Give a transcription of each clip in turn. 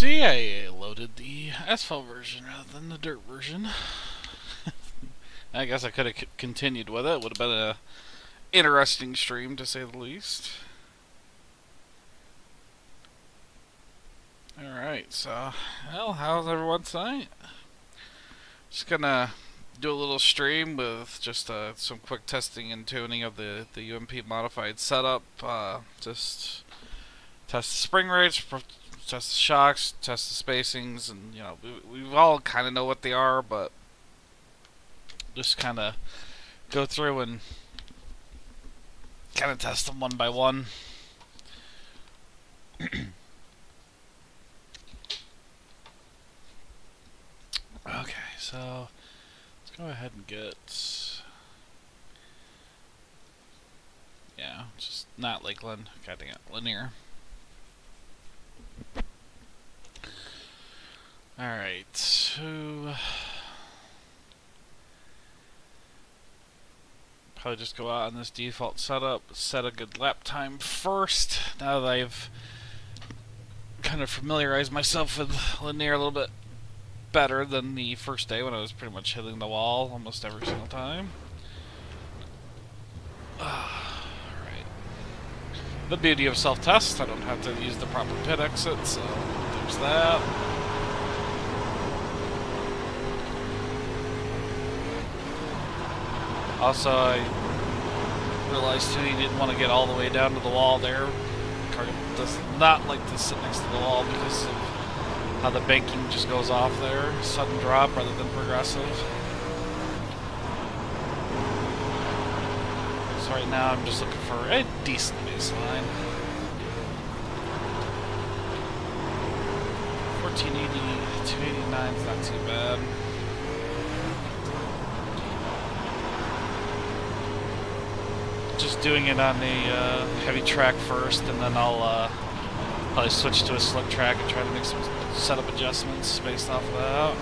see, I loaded the asphalt version rather than the dirt version. I guess I could have continued with it. Would have been a interesting stream, to say the least. Alright, so, well, how's everyone's night? Just gonna do a little stream with just some quick testing and tuning of the UMP modified setup. Just test the spring rates, test the shocks, test the spacings, and, you know, we all kind of know what they are, but just kind of go through and kind of test them one by one. Okay, so let's go ahead and get, yeah, just not Lakeland, gotta get linear. Alright, so probably just go out on this default setup, set a good lap time first. Now that I've kind of familiarized myself with linear a little bit better than the first day when I was pretty much hitting the wall almost every single time. Alright. The beauty of self-test, I don't have to use the proper pit exit, so there's that. Also, I realized too you didn't want to get all the way down to the wall there. The car does not like to sit next to the wall because of how the banking just goes off there. Sudden drop rather than progressive. So right now I'm just looking for a decent baseline. 1480, 289 is not too bad. Just doing it on a heavy track first, and then I'll probably switch to a slick track and try to make some setup adjustments based off of that.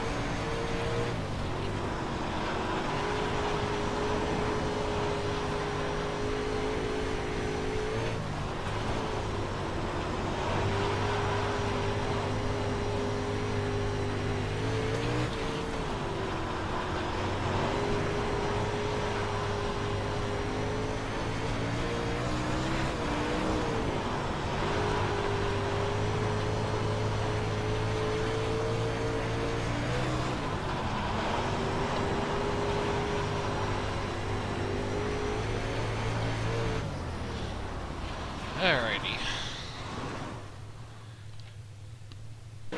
Alrighty.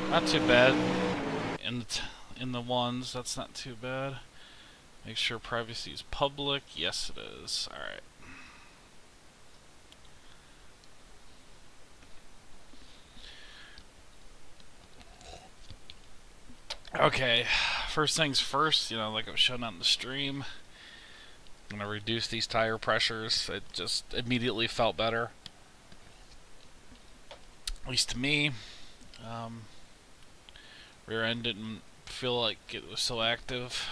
Not too bad. In the ones, that's not too bad. Make sure privacy is public. Yes, it is. Alright. Okay. First things first, you know, like I was showing on the stream, I'm gonna reduce these tire pressures. It just immediately felt better. At least to me. Rear end didn't feel like it was so active.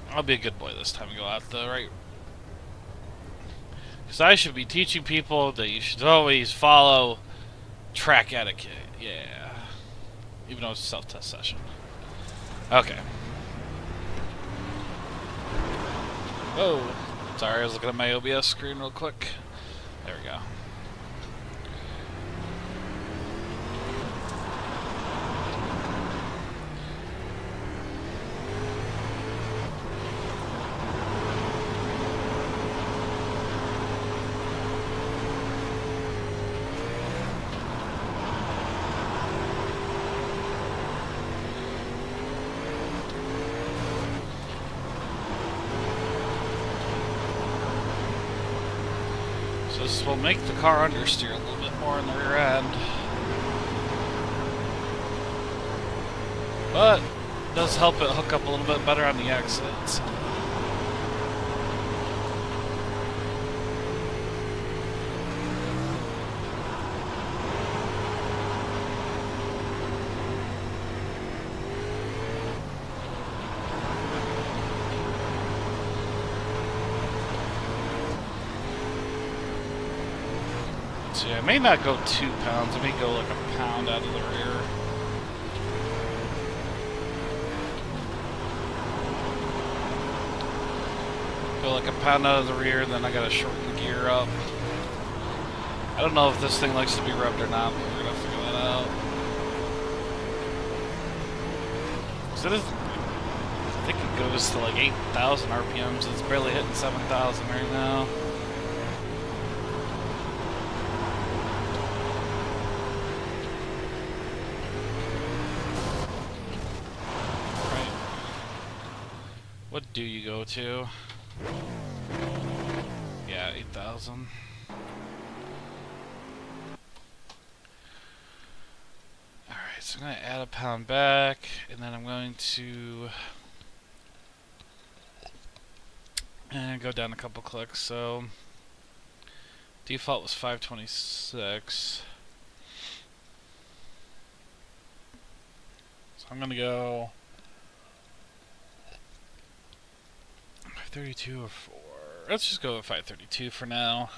I'll be a good boy this time and go out the right. Because I should be teaching people that you should always follow track etiquette. Yeah. Even though it's a self-test session. Okay. Whoa. Sorry, I was looking at my OBS screen real quick. There we go. This will make the car understeer a little bit more in the rear end. But it does help it hook up a little bit better on the exits. So yeah, I may not go 2 pounds. I may go like a pound out of the rear. Go like a pound out of the rear, then I gotta shorten the gear up. I don't know if this thing likes to be rubbed or not, but we're gonna figure that out. So it is, I think it goes to like 8,000 RPMs. It's barely hitting 7,000 right now. Right. What do you go to? Yeah, 8,000. Alright, so I'm going to add a pound back, and then I'm going to go down a couple clicks. So default was 526. So I'm going to go 532 or 4. Let's just go with 532 for now.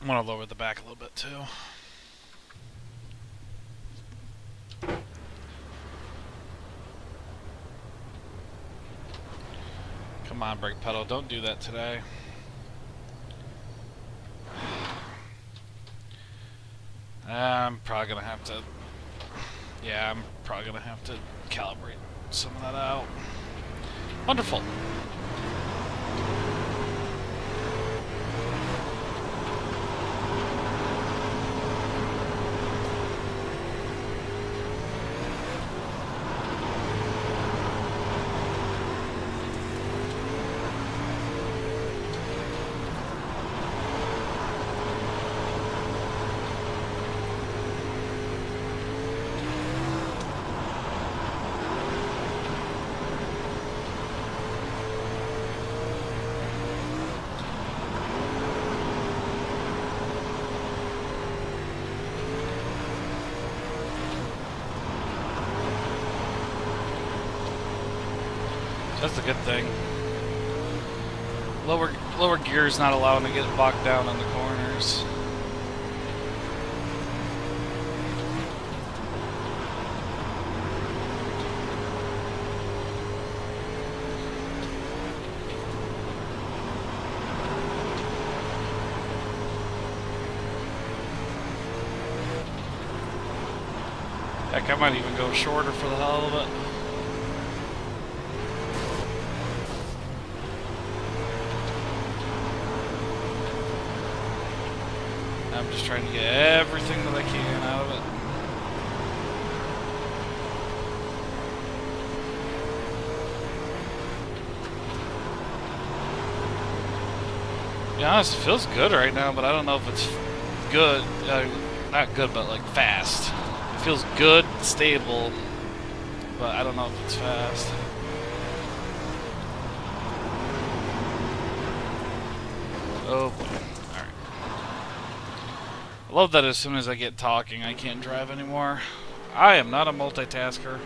I want to lower the back a little bit too. Come on, brake pedal, don't do that today. I'm probably gonna have to. Yeah, I'm probably gonna have to calibrate some of that out. Wonderful. That's a good thing. Lower gear is not allowing to get bogged down in the corners. Heck, I might even go shorter for the hell of it. I'm just trying to get everything that I can out of it. To be honest, it feels good right now, but I don't know if it's good. Not good, but like fast. It feels good, stable, but I don't know if it's fast. Oh boy. I love that as soon as I get talking, I can't drive anymore. I am not a multitasker.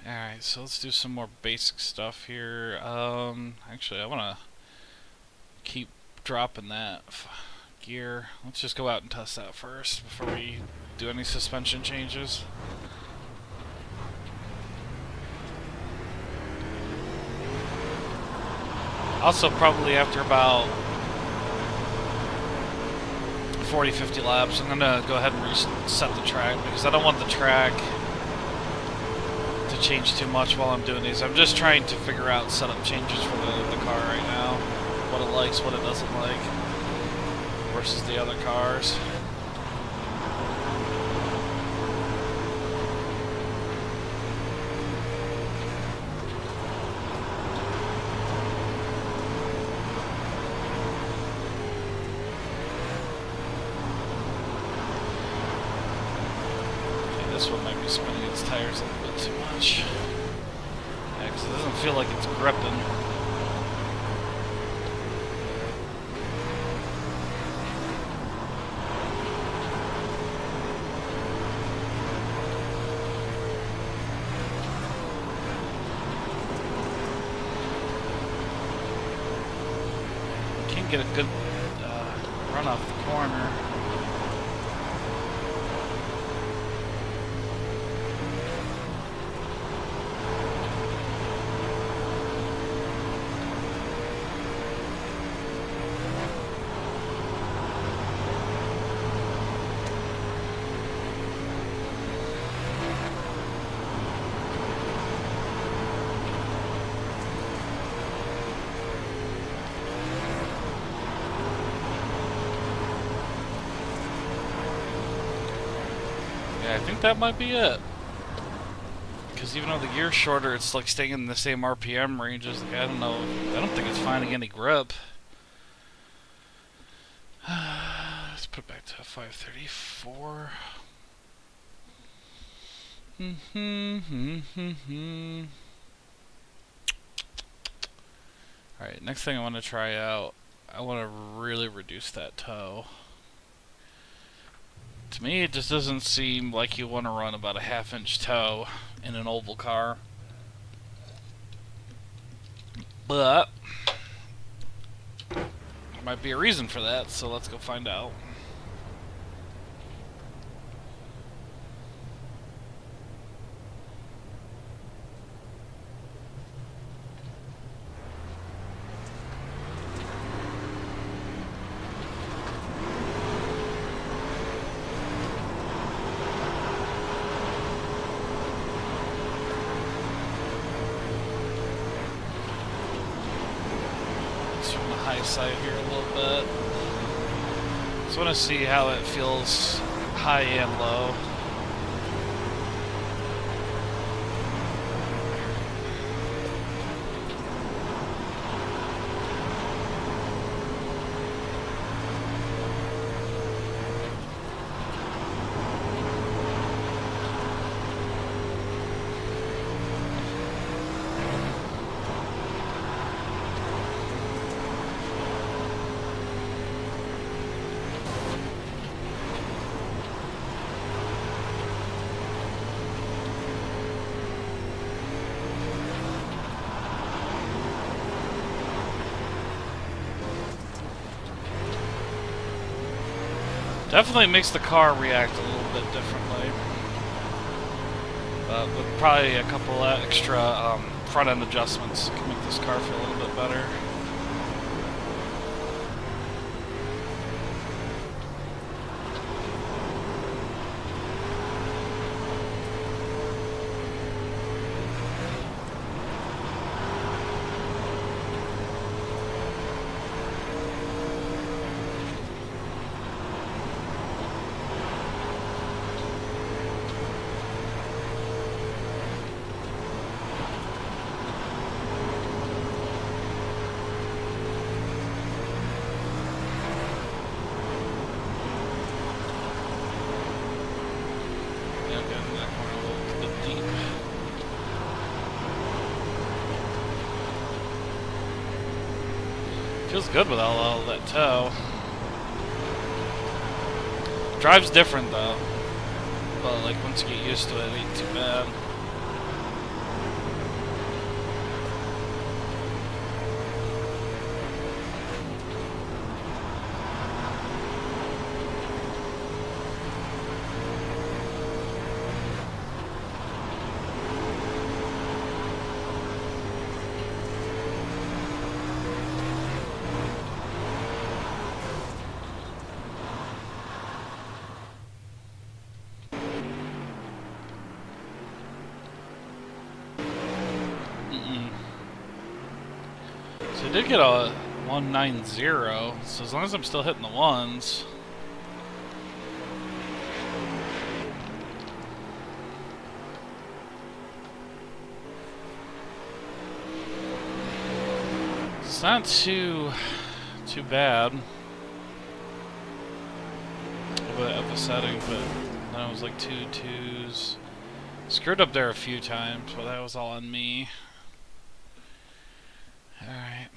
Alright, so let's do some more basic stuff here. Actually, I want to keep dropping that gear. Let's just go out and test that first before we do any suspension changes. Also, probably after about 40-50 laps, I'm going to go ahead and reset the track because I don't want the track to change too much while I'm doing these. I'm just trying to figure out setup changes for the car right now. What it likes, what it doesn't like versus the other cars. This one might be spinning its tires a little bit too much. Yeah, because it doesn't feel like it's gripping. get a good run off the corner. I think that might be it. Because even though the gear's shorter, it's like staying in the same RPM ranges. Like, I don't know. I don't think it's finding any grip. Let's put it back to 534. Alright, next thing I want to try out, I want to really reduce that toe. To me, it just doesn't seem like you want to run about a half-inch toe in an oval car. But there might be a reason for that, so let's go find out. From the high side here a little bit. Just want to see how it feels high and low. Definitely makes the car react a little bit differently. But with probably a couple extra front end adjustments can make this car feel a little bit better. Feels good without all that toe. Drive's different though, but like once you get used to it, it ain't too bad. So I did get a 190, so as long as I'm still hitting the ones. It's not too bad of a setting, but then it was like 2 2s. Screwed up there a few times, but that was all on me. Alright.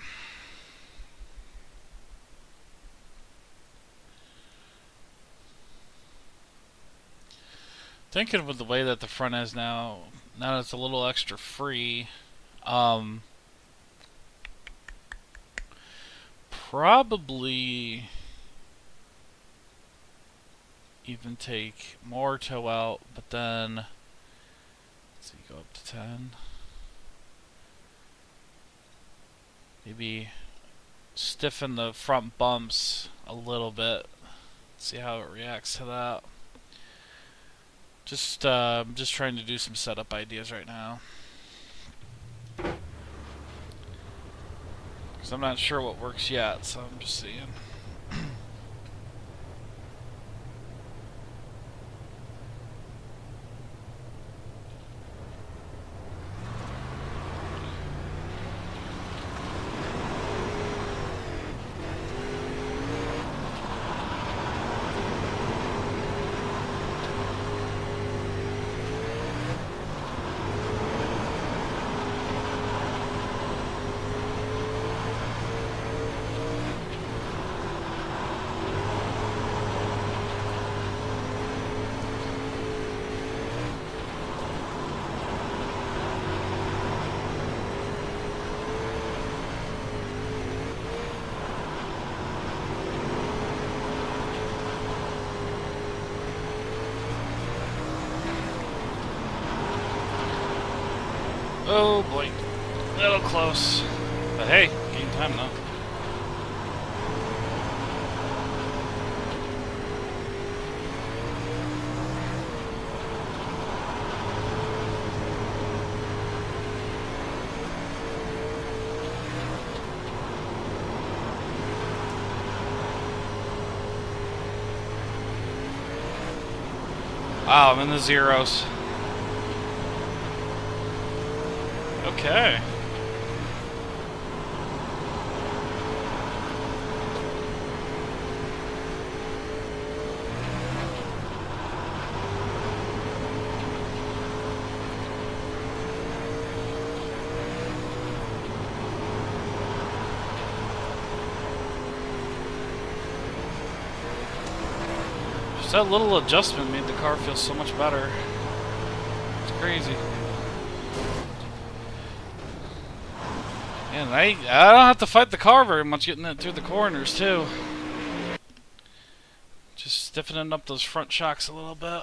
Thinking with the way that the front is now that it's a little extra free, probably even take more toe out, but then let's see, go up to 10. Maybe stiffen the front bumps a little bit. See how it reacts to that. Just trying to do some setup ideas right now, because I'm not sure what works yet, so I'm just seeing. Oh boy, a little close, but hey, game time though. Wow, I'm in the zeros. Okay. Just that little adjustment made the car feel so much better. It's crazy. And I don't have to fight the car very much getting it through the corners too. Just stiffening up those front shocks a little bit.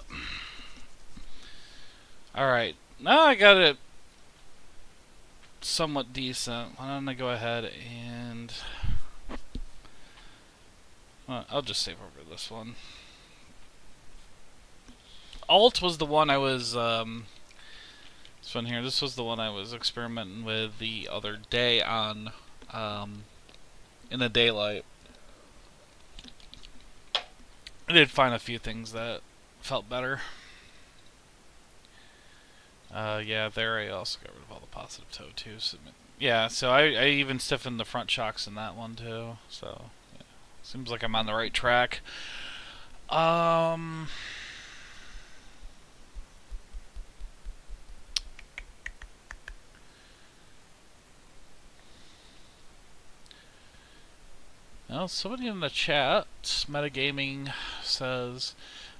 Alright, now I got it somewhat decent. Why don't I go ahead and... well, I'll just save over this one. Alt was the one I was... this one here, this was the one I was experimenting with the other day on, in the daylight. I did find a few things that felt better. Yeah, there I also got rid of all the positive toe too. So, yeah, so I even stiffened the front shocks in that one too. So, yeah, seems like I'm on the right track. Well, somebody in the chat, Metagaming, says,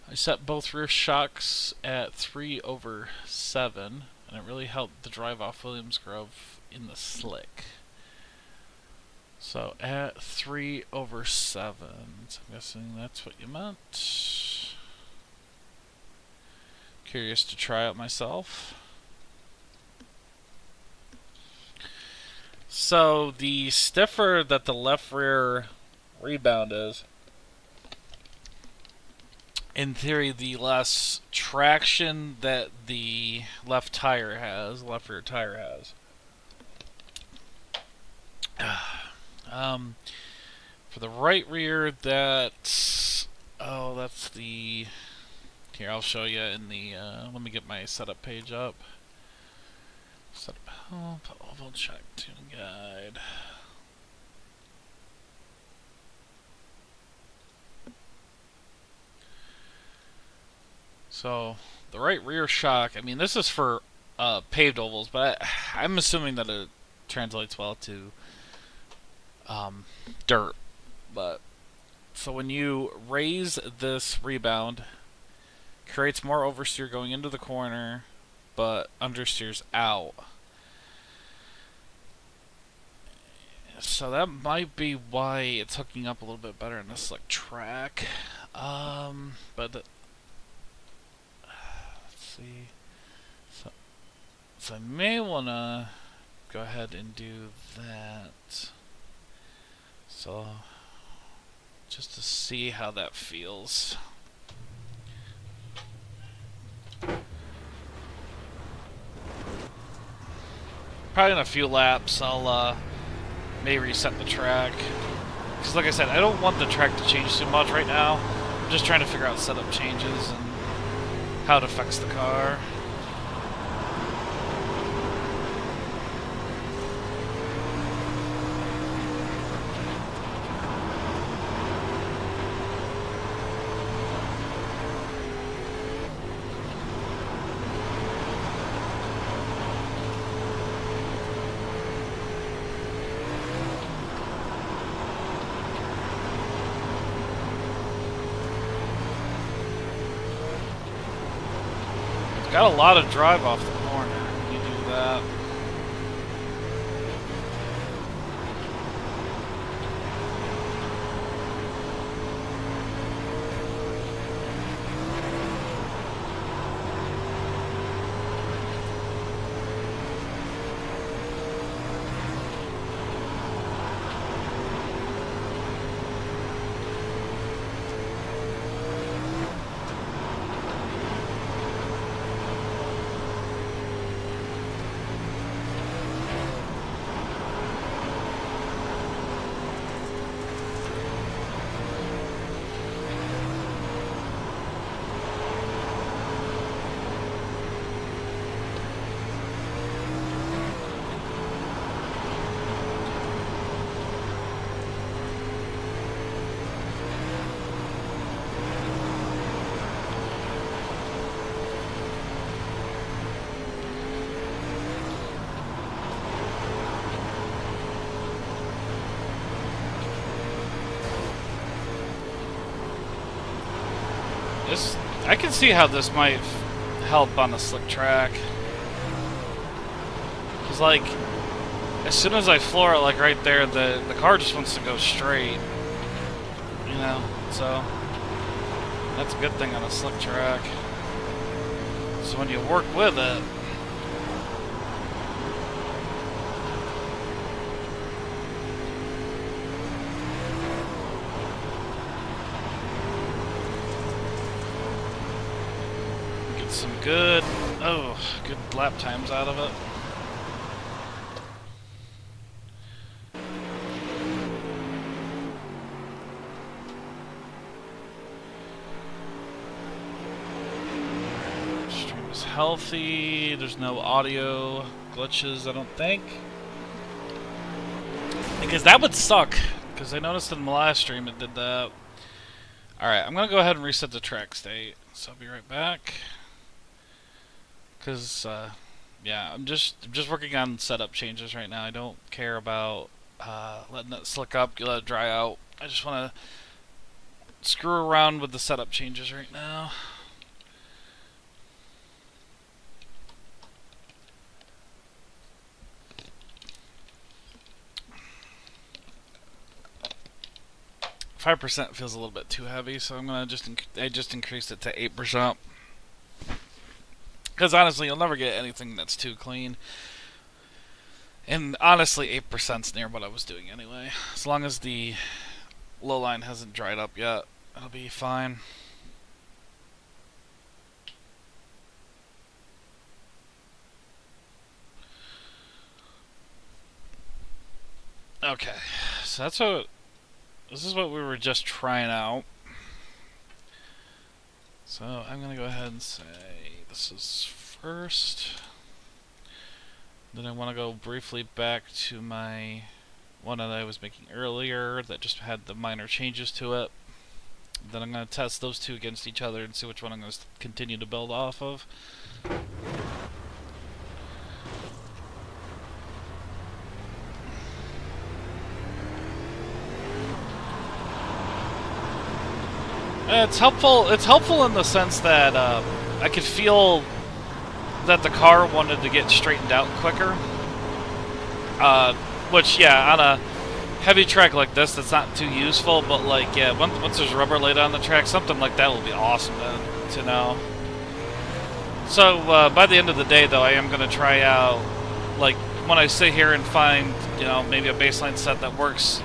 I set both rear shocks at 3/7, and it really helped the drive off Williams Grove in the slick. So at 3/7, so I'm guessing that's what you meant. Curious to try it myself. So the stiffer that the left rear rebound is, in theory, the less traction that the left tire has, left rear tire has. For the right rear, that's, oh, that's the, here, I'll show you in the, let me get my setup page up. Setup help, oval check tuning guide. So, the right rear shock, I mean, this is for paved ovals, but I'm assuming that it translates well to dirt. But so when you raise this rebound, creates more oversteer going into the corner, but understeers out. So that might be why it's hooking up a little bit better in this slick track. But let's see. So I may wanna go ahead and do that. So just to see how that feels. Probably in a few laps, I'll may reset the track. Because like I said, I don't want the track to change too much right now. I'm just trying to figure out setup changes and how it affects the car. Got a lot of drive off the corner when you do that. I can see how this might help on a slick track. Cause like, as soon as I floor it, like right there, the car just wants to go straight. You know, so that's a good thing on a slick track. So when you work with it, some good lap times out of it. Stream is healthy. There's no audio glitches, I don't think. Because that would suck. Because I noticed in the last stream it did that. Alright, I'm gonna go ahead and reset the track state. So I'll be right back. Because, yeah, I'm just working on setup changes right now. I don't care about letting it slick up, let it dry out. I just want to screw around with the setup changes right now. .5% feels a little bit too heavy, so I'm gonna I just increased it to 8%. Because honestly, you'll never get anything that's too clean. And honestly, 8%'s near what I was doing anyway. As long as the low line hasn't dried up yet, it'll be fine. Okay, so this is what we were just trying out. So I'm gonna go ahead and say this is first. Then I want to go briefly back to my one that I was making earlier that just had the minor changes to it. Then I'm going to test those two against each other and see which one I'm going to continue to build off of. It's helpful in the sense that I could feel that the car wanted to get straightened out quicker. Which, yeah, heavy track like this that's not too useful, but like, yeah, once there's rubber laid on the track, something like that will be awesome to know. So by the end of the day, though, I am going to try out, like, when I sit here and find, you know, maybe a baseline set that works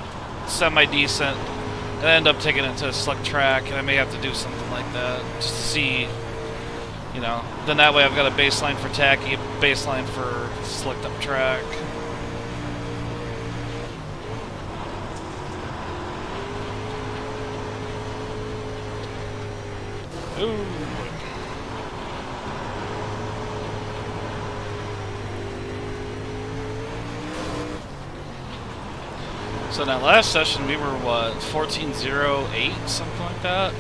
semi-decent, and I end up taking it to a slick track, and I may have to do something like that, just to see, you know, then that way I've got a baseline for tacky, a baseline for slicked up track. Ooh. So in that last session, we were, what, 14.08, something like that?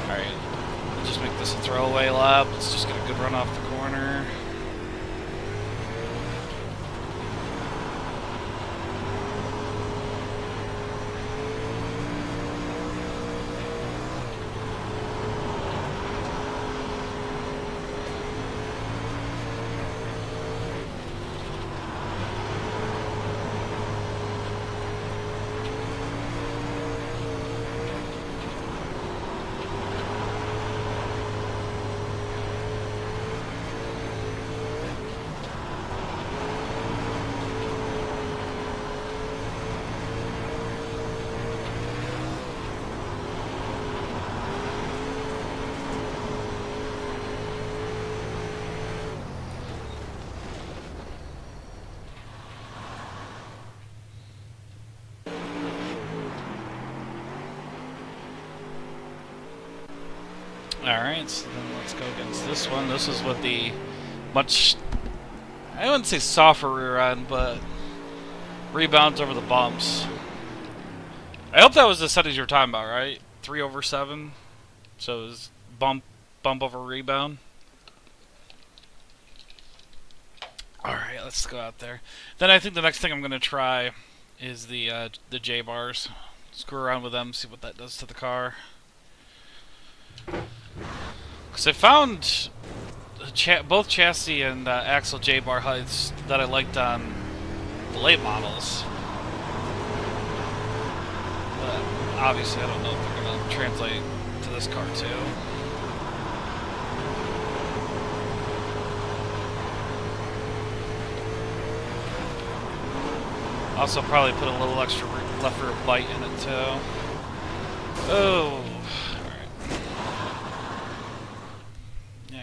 Alright, we'll just make this a throwaway lap. Let's just get a good run off the corner. Alright, so then let's go against this one. This is with the much, I wouldn't say softer rear end, but rebounds over the bumps. I hope that was the settings you were talking about, right? 3/7. So it was bump over rebound. Alright, let's go out there. Then I think the next thing I'm going to try is the J-bars. Screw around with them, see what that does to the car. Because I found both chassis and axle J-bar heights that I liked on the late models. But obviously I don't know if they're going to translate to this car too. Also probably put a little extra left rear bite in it too. Oh.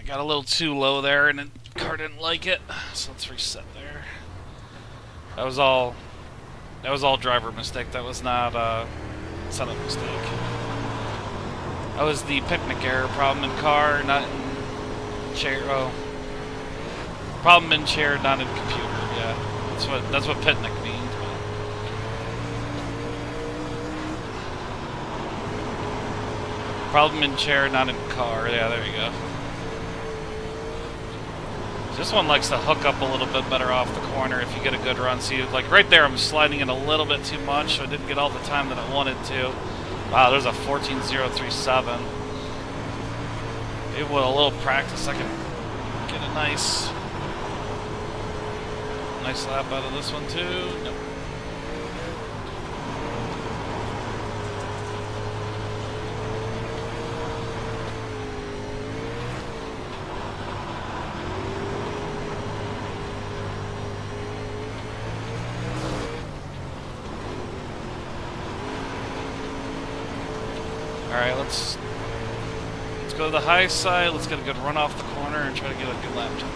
Got a little too low there, and the car didn't like it. So let's reset there. That was all driver mistake. That was not a setup mistake. That was the picnic error. Problem in car, not in chair. Oh, problem in chair, not in computer. Yeah, that's what picnic means. Problem in chair, not in car. Yeah, there you go. This one likes to hook up a little bit better off the corner if you get a good run. See, like right there, I'm sliding in a little bit too much, so I didn't get all the time that I wanted to. Wow, there's a 14.037. Maybe with a little practice, I can get a nice lap out of this one too. Nope. Alright, let's go to the high side, let's get a good run off the corner and try to get a good lap time.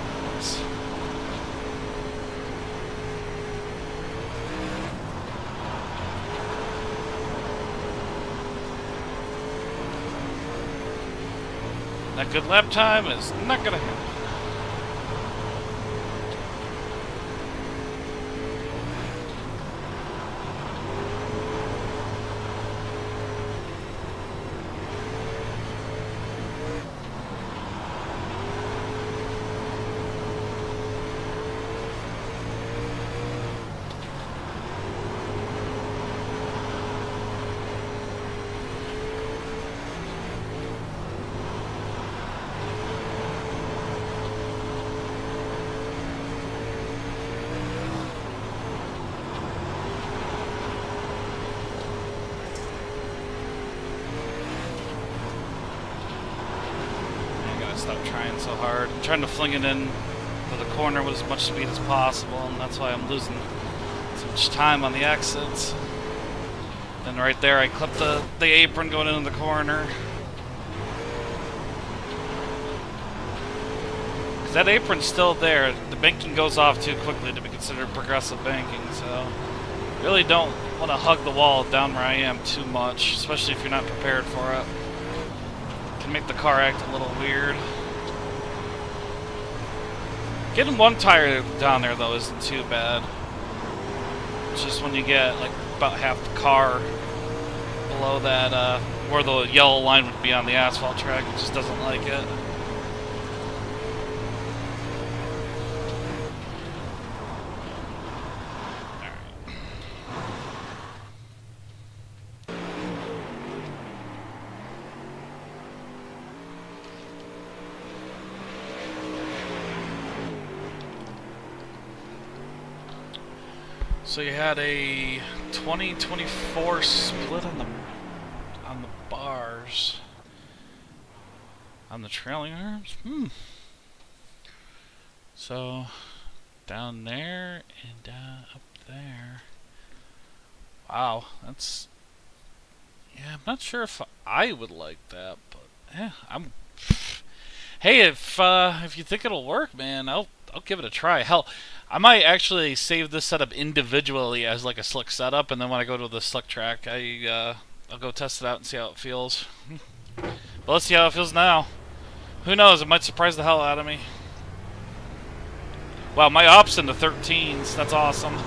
That good lap time is not gonna happen. stop trying so hard. I'm trying to fling it in to the corner with as much speed as possible, and that's why I'm losing so much time on the exits. Then right there, I clip the apron going into the corner. Because that apron's still there. The banking goes off too quickly to be considered progressive banking, so really don't want to hug the wall down where I am too much, especially if you're not prepared for it. It can make the car act a little weird. Getting one tire down there though isn't too bad. It's just when you get like about half the car below that where the yellow line would be on the asphalt track, it just doesn't like it. So you had a 20-24 split on the bars. On the trailing arms? So down there and down up there. Wow, that's, yeah, I'm not sure if I would like that, but yeah, hey, if you think it'll work, man, I'll give it a try. Hell, I might actually save this setup individually as like a slick setup, and then when I go to the slick track, I'll go test it out and see how it feels. But let's see how it feels now. Who knows? It might surprise the hell out of me. Wow, my op's in the 13s. That's awesome.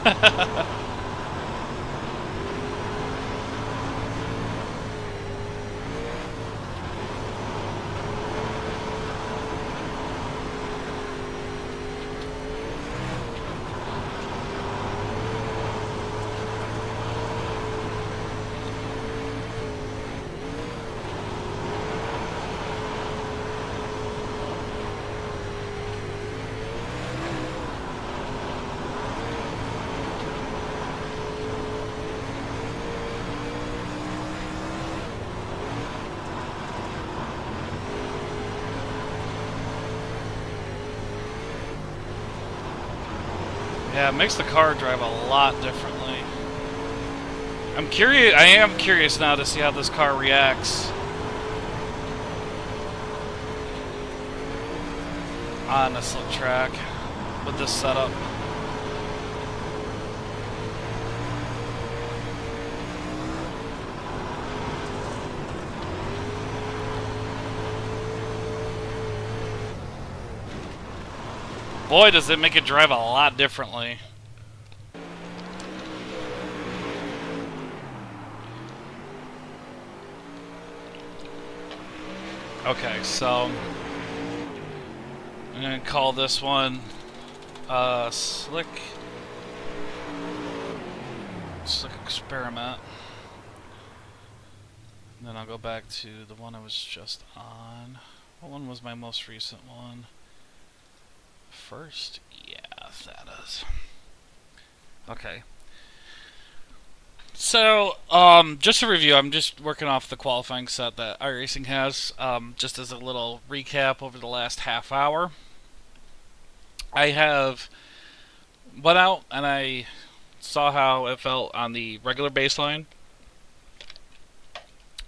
Yeah, it makes the car drive a lot differently. I'm curious. I am curious now to see how this car reacts on a slick track with this setup. Boy, does it make it drive a lot differently. Okay, so I'm gonna call this one slick experiment. And then I'll go back to the one I was just on. What one was my most recent one? First? Yeah, that is. Okay. So, just to review, I'm just working off the qualifying set that iRacing has, just as a little recap over the last half hour. I have went out and I saw how it felt on the regular baseline.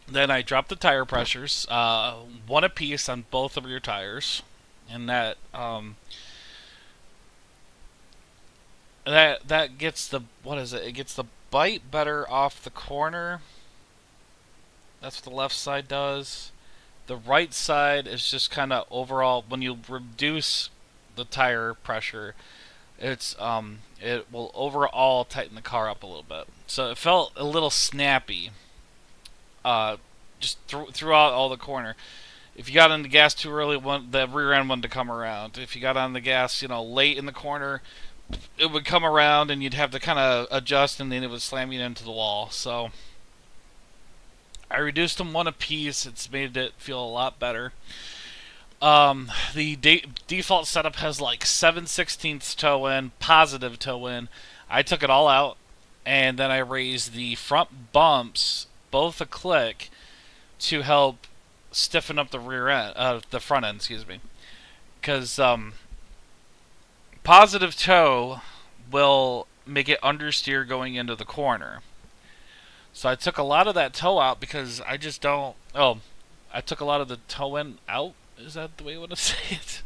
Then I dropped the tire pressures, one apiece on both of the rear tires, and that that gets the, what is it? It gets the bite better off the corner. That's what the left side does. The right side is just kind of overall, when you reduce the tire pressure, it's it will overall tighten the car up a little bit. So it felt a little snappy, just throughout all the corner. If you got on the gas too early, the rear end wanted to come around. If you got on the gas, you know, late in the corner, it would come around and you'd have to kind of adjust, and then it would slam you into the wall. So I reduced them one apiece. It's made it feel a lot better. The default setup has like 7/16 toe in, positive toe in. I took it all out, and then I raised the front bumps both a click to help stiffen up the rear end, the front end, excuse me, because positive toe will make it understeer going into the corner. So I took a lot of that toe out because I just don't. Oh, I took a lot of the toe end out. Is that the way you want to say it?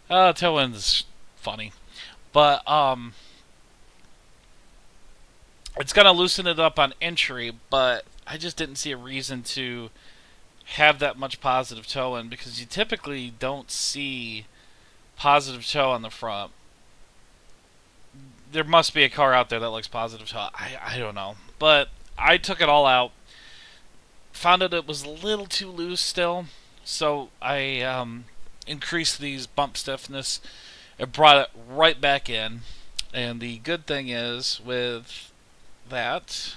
Toe end's funny, but it's gonna loosen it up on entry. But I just didn't see a reason to have that much positive toe in because you typically don't see positive toe on the front. There must be a car out there that likes positive toe. I don't know, but I took it all out. Found out it was a little too loose still, so I increased these bump stiffness. It brought it right back in, and the good thing is with that,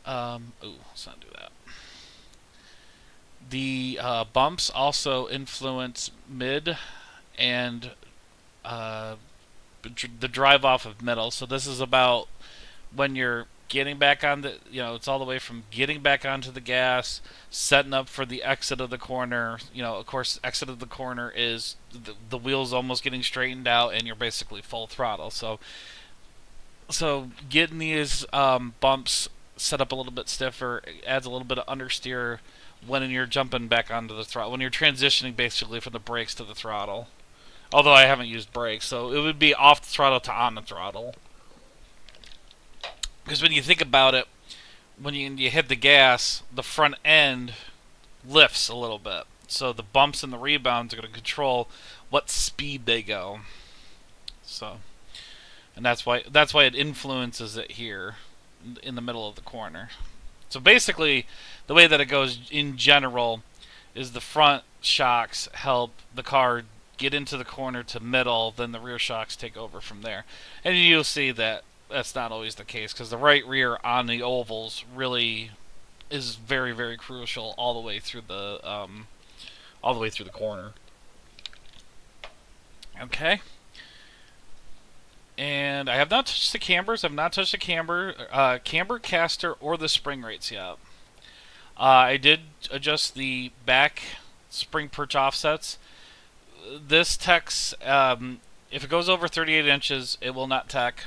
let's not do that. The bumps also influence mid and the drive off of middle. So this is about when you're getting back on the, it's all the way from getting back onto the gas, setting up for the exit of the corner. Of course, exit of the corner is the wheels almost getting straightened out, and you're basically full throttle. So getting these bumps set up a little bit stiffer adds a little bit of understeer when you're jumping back onto the throttle, when you're transitioning basically from the brakes to the throttle. Although I haven't used brakes, so it would be off the throttle to on the throttle. Because when you think about it, when you hit the gas, the front end lifts a little bit. So the bumps and the rebounds are going to control what speed they go. So, and that's why it influences it here in the middle of the corner. So basically, the way that it goes in general is the front shocks help the car get into the corner to middle, then the rear shocks take over from there. And you'll see that that's not always the case because the right rear on the ovals really is very, very crucial all the way through the corner. Okay. And I have not touched the cambers. I've not touched the camber caster, or the spring rates yet. I did adjust the back spring perch offsets. This techs, if it goes over 38 inches, it will not tech.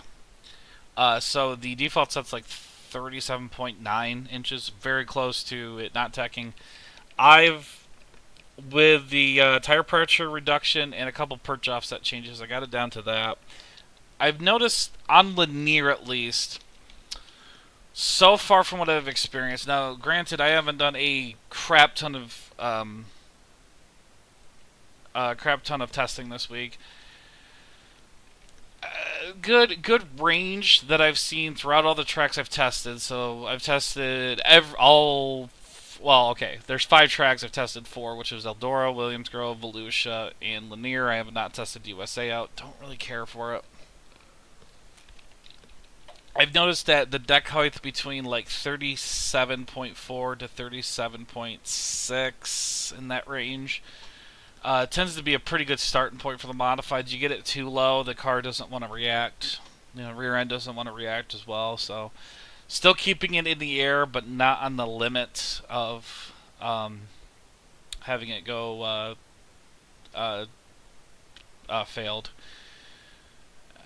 So the default set's like 37.9 inches, very close to it not teching. With the tire pressure reduction and a couple perch offset changes, I got it down to that. I've noticed on Lanier at least, so far from what I've experienced. Now, granted, I haven't done a crap ton of testing this week. Good range that I've seen throughout all the tracks I've tested. So I've tested there's 5 tracks. I've tested 4, which is Eldora, Williams Grove, Volusia, and Lanier. I have not tested USA out. Don't really care for it. I've noticed that the deck height between like 37.4 to 37.6 in that range tends to be a pretty good starting point for the modifieds. You get it too low, the car doesn't want to react. Rear end doesn't want to react as well. So, still keeping it in the air, but not on the limit of having it go failed.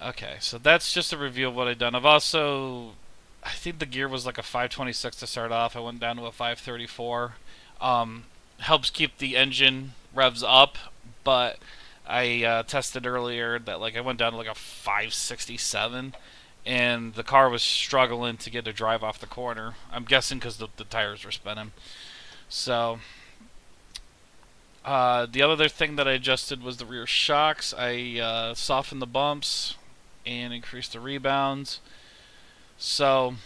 Okay, so that's just a review of what I've done. I think the gear was like a 526 to start off. I went down to a 534. Helps keep the engine revs up, but I tested earlier that I went down to like a 567, and the car was struggling to get a drive off the corner. I'm guessing because the tires were spinning. So the other thing that I adjusted was the rear shocks. I softened the bumps and increased the rebounds. So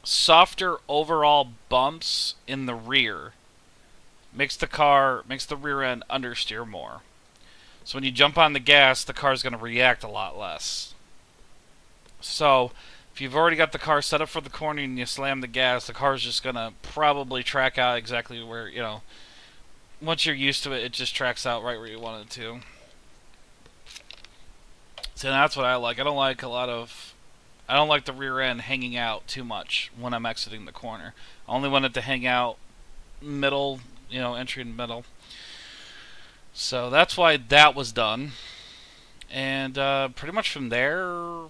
softer overall bumps in the rear makes the rear end understeer more. So when you jump on the gas, the car's going to react a lot less. So if you've already got the car set up for the corner and you slam the gas, the car's just going to probably track out exactly where, once you're used to it, it just tracks out right where you want it to. So that's what I like. I don't like a lot of I don't like the rear end hanging out too much when I'm exiting the corner. I only want it to hang out middle, you know, entry and middle. So that's why that was done. And pretty much from there,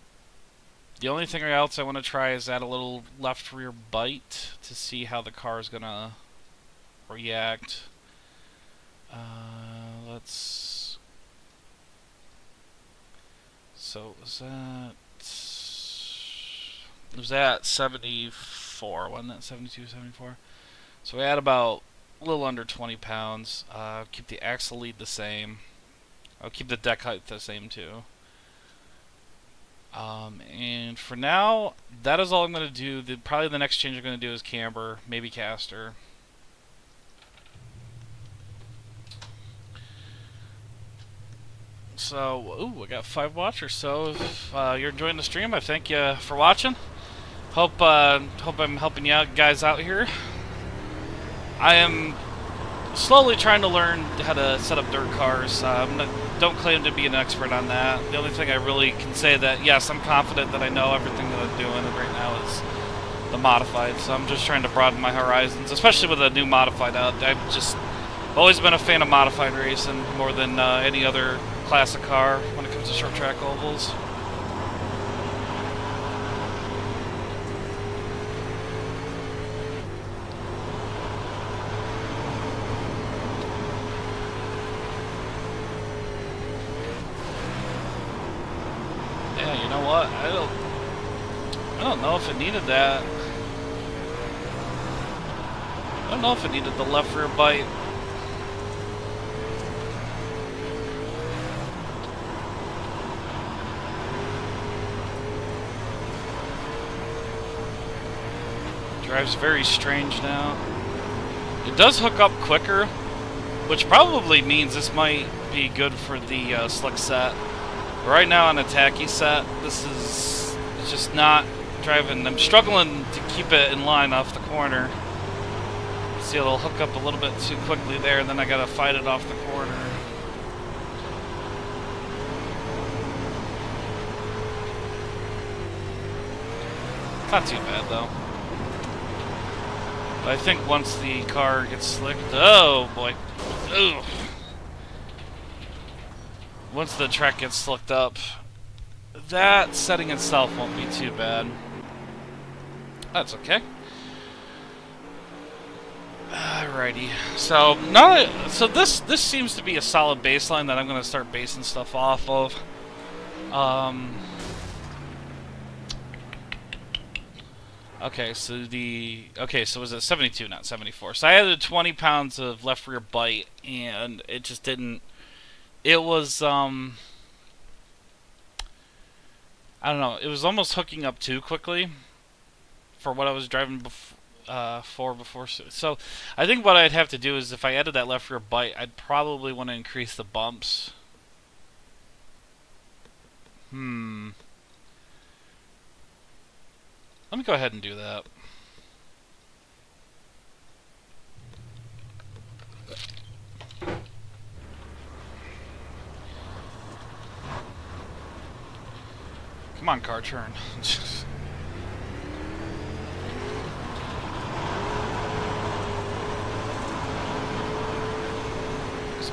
the only thing else I want to try is add a little left rear bite to see how the car is going to react. Let's... So was that 74, wasn't it? 72, 74? So we add about a little under 20 pounds. Keep the axle lead the same. I'll keep the deck height the same too. And for now, that is all I'm going to do. Probably the next change I'm going to do is camber, maybe caster. So, ooh, I got 5 watchers. So, if you're enjoying the stream, I thank you for watching. Hope I'm helping you guys out here. I am slowly trying to learn how to set up dirt cars. Don't claim to be an expert on that. The only thing I really can say that, yes, I'm confident that I know everything that I'm doing right now is the modified. So I'm just trying to broaden my horizons, especially with a new modified out. I've just always been a fan of modified racing more than any other classic car when it comes to short track ovals. Yeah, you know what? I don't know if it needed that. I don't know if it needed the left rear bite. Drives very strange now. It does hook up quicker, which probably means this might be good for the slick set. Right now on a tacky set, this is just not driving. I'm struggling to keep it in line off the corner. See, it'll hook up a little bit too quickly there, and then I gotta fight it off the corner. Not too bad though. But I think once the car gets slicked, oh boy, ugh. Once the track gets slicked up, that setting itself won't be too bad. That's okay. Alrighty. So now, so this seems to be a solid baseline that I'm going to start basing stuff off of. Okay, so was it 72, not 74? So I added 20 pounds of left rear bite, and it just didn't. It was I don't know. It was almost hooking up too quickly for what I was driving before. So I think what I'd have to do is if I added that left rear bite, I'd probably want to increase the bumps. Let me go ahead and do that. Come on, car, turn. So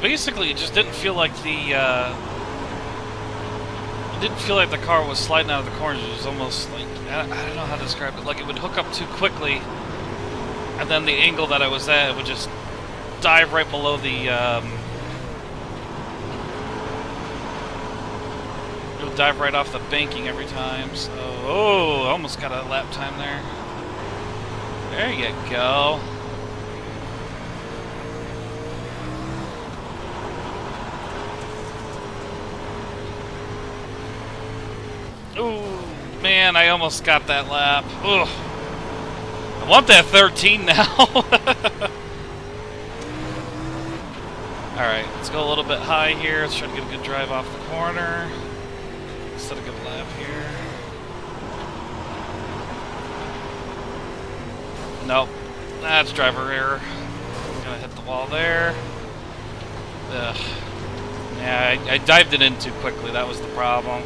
basically, it just didn't feel like the car was sliding out of the corners. It was almost like, I don't know how to describe it. Like it would hook up too quickly, and then the angle that I was at, it would just dive right below the. It would dive right off the banking every time. So, oh, almost got a lap time there. There you go. Ooh, man, I almost got that lap. Ugh. I want that 13 now. Alright, let's go a little bit high here. Let's try to get a good drive off the corner. Set a good lap here. Nope. That's driver error. Gonna hit the wall there. Ugh. Yeah, I dived it in too quickly. That was the problem.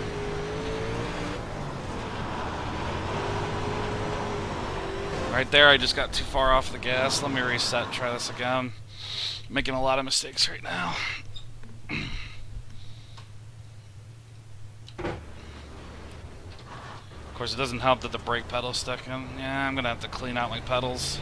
Right there, I just got too far off the gas. Let me reset, try this again. Making a lot of mistakes right now. Of course, it doesn't help that the brake pedal's stuck in. Yeah, I'm gonna have to clean out my pedals.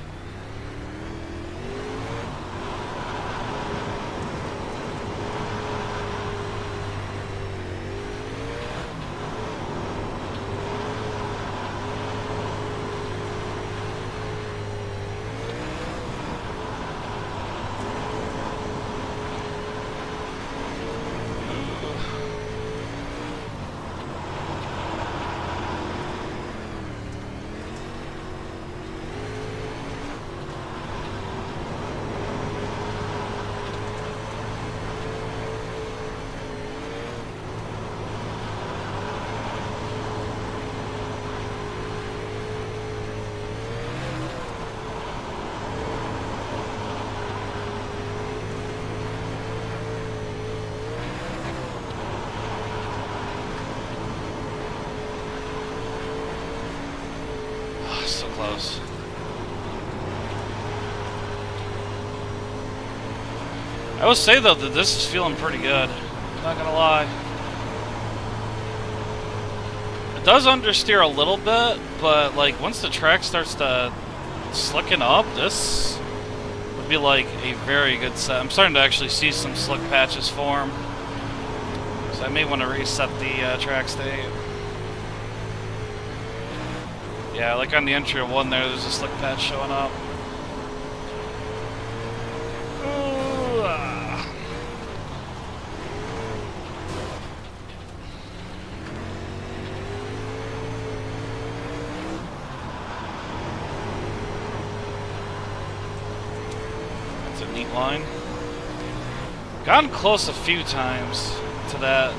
So close. I will say though that this is feeling pretty good. Not gonna lie. It does understeer a little bit, but like once the track starts to slicken up, this would be like a very good set. I'm starting to actually see some slick patches form, so I may want to reset the track state. Yeah, like on the entry of one there's a slick patch showing up. Ooh, ah. That's a neat line. Gotten close a few times to that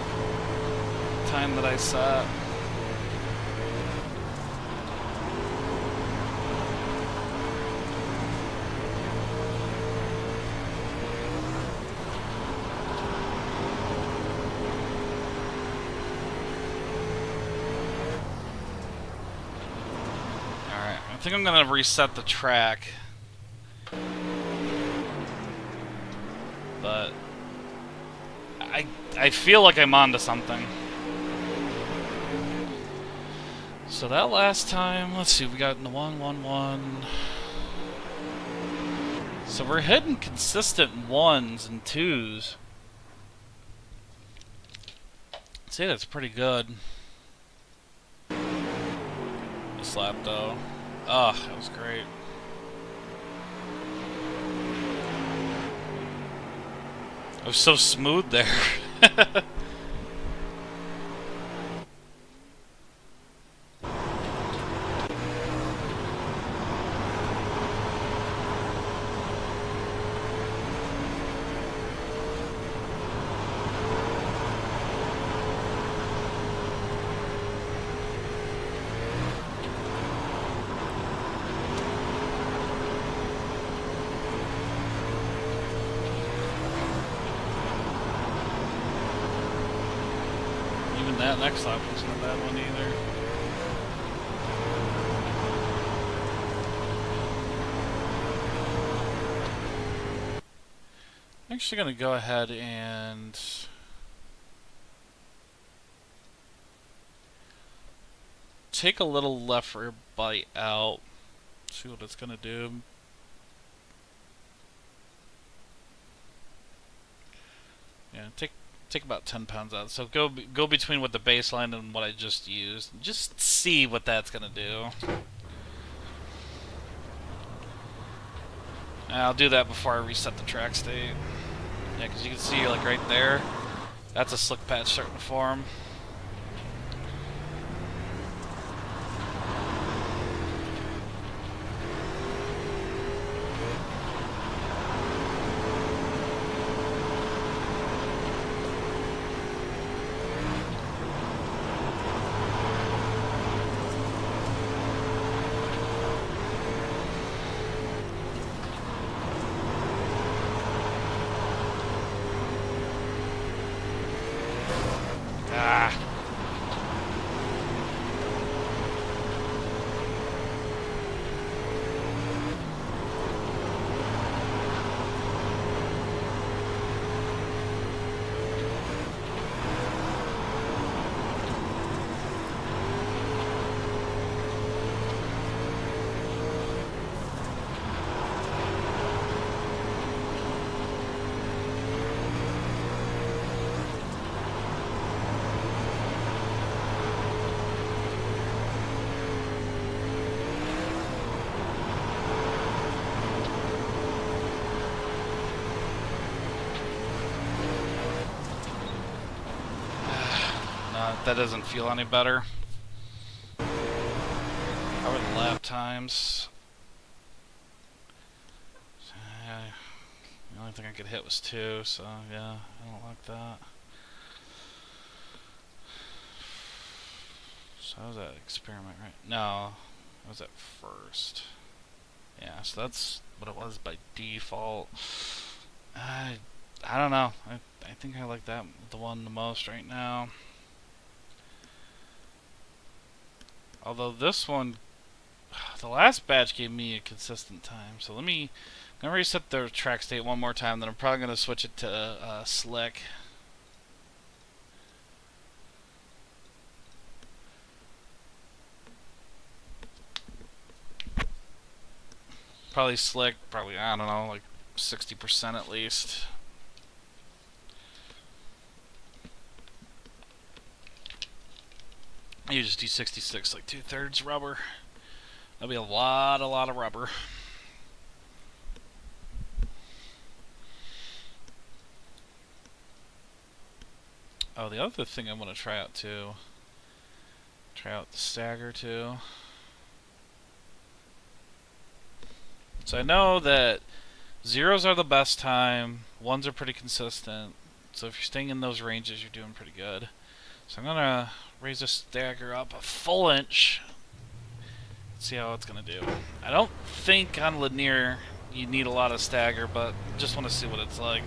time that I set. I think I'm gonna reset the track, but I feel like I'm onto something. So that last time, let's see, we got in the 1-1-1. So we're hitting consistent 1s and 2s. I'd say that's pretty good. This lap though. Oh, that was great. I was so smooth there. That next lap wasn't a bad one either. I'm actually going to go ahead and take a little left rear bite out. See what it's going to do. Yeah, take about 10 pounds out. So go between what the baseline and what I just used. Just see what that's gonna do. And I'll do that before I reset the track state. Yeah, because you can see like right there, that's a slick patch starting to form. Ah. that doesn't feel any better. How are the lap times? The only thing I could hit was 2, so yeah, I don't like that. So how was that experiment, right? No, I was at first. Yeah, so that's what it was by default. I don't know. I think I like that the one the most right now. Although this one, the last batch gave me a consistent time. So I'm gonna reset the track state one more time. Then I'm probably gonna switch it to slick. Probably slick. Probably, I don't know, like 60% at least. You just do 66, like 2/3 rubber. That'll be a lot of rubber. Oh, the other thing I want to try out too. Try out the stagger too. So I know that 0s are the best time, 1s are pretty consistent. So if you're staying in those ranges, you're doing pretty good. So I'm gonna raise the stagger up a full inch. See how it's gonna do. I don't think on linear you need a lot of stagger, but just want to see what it's like.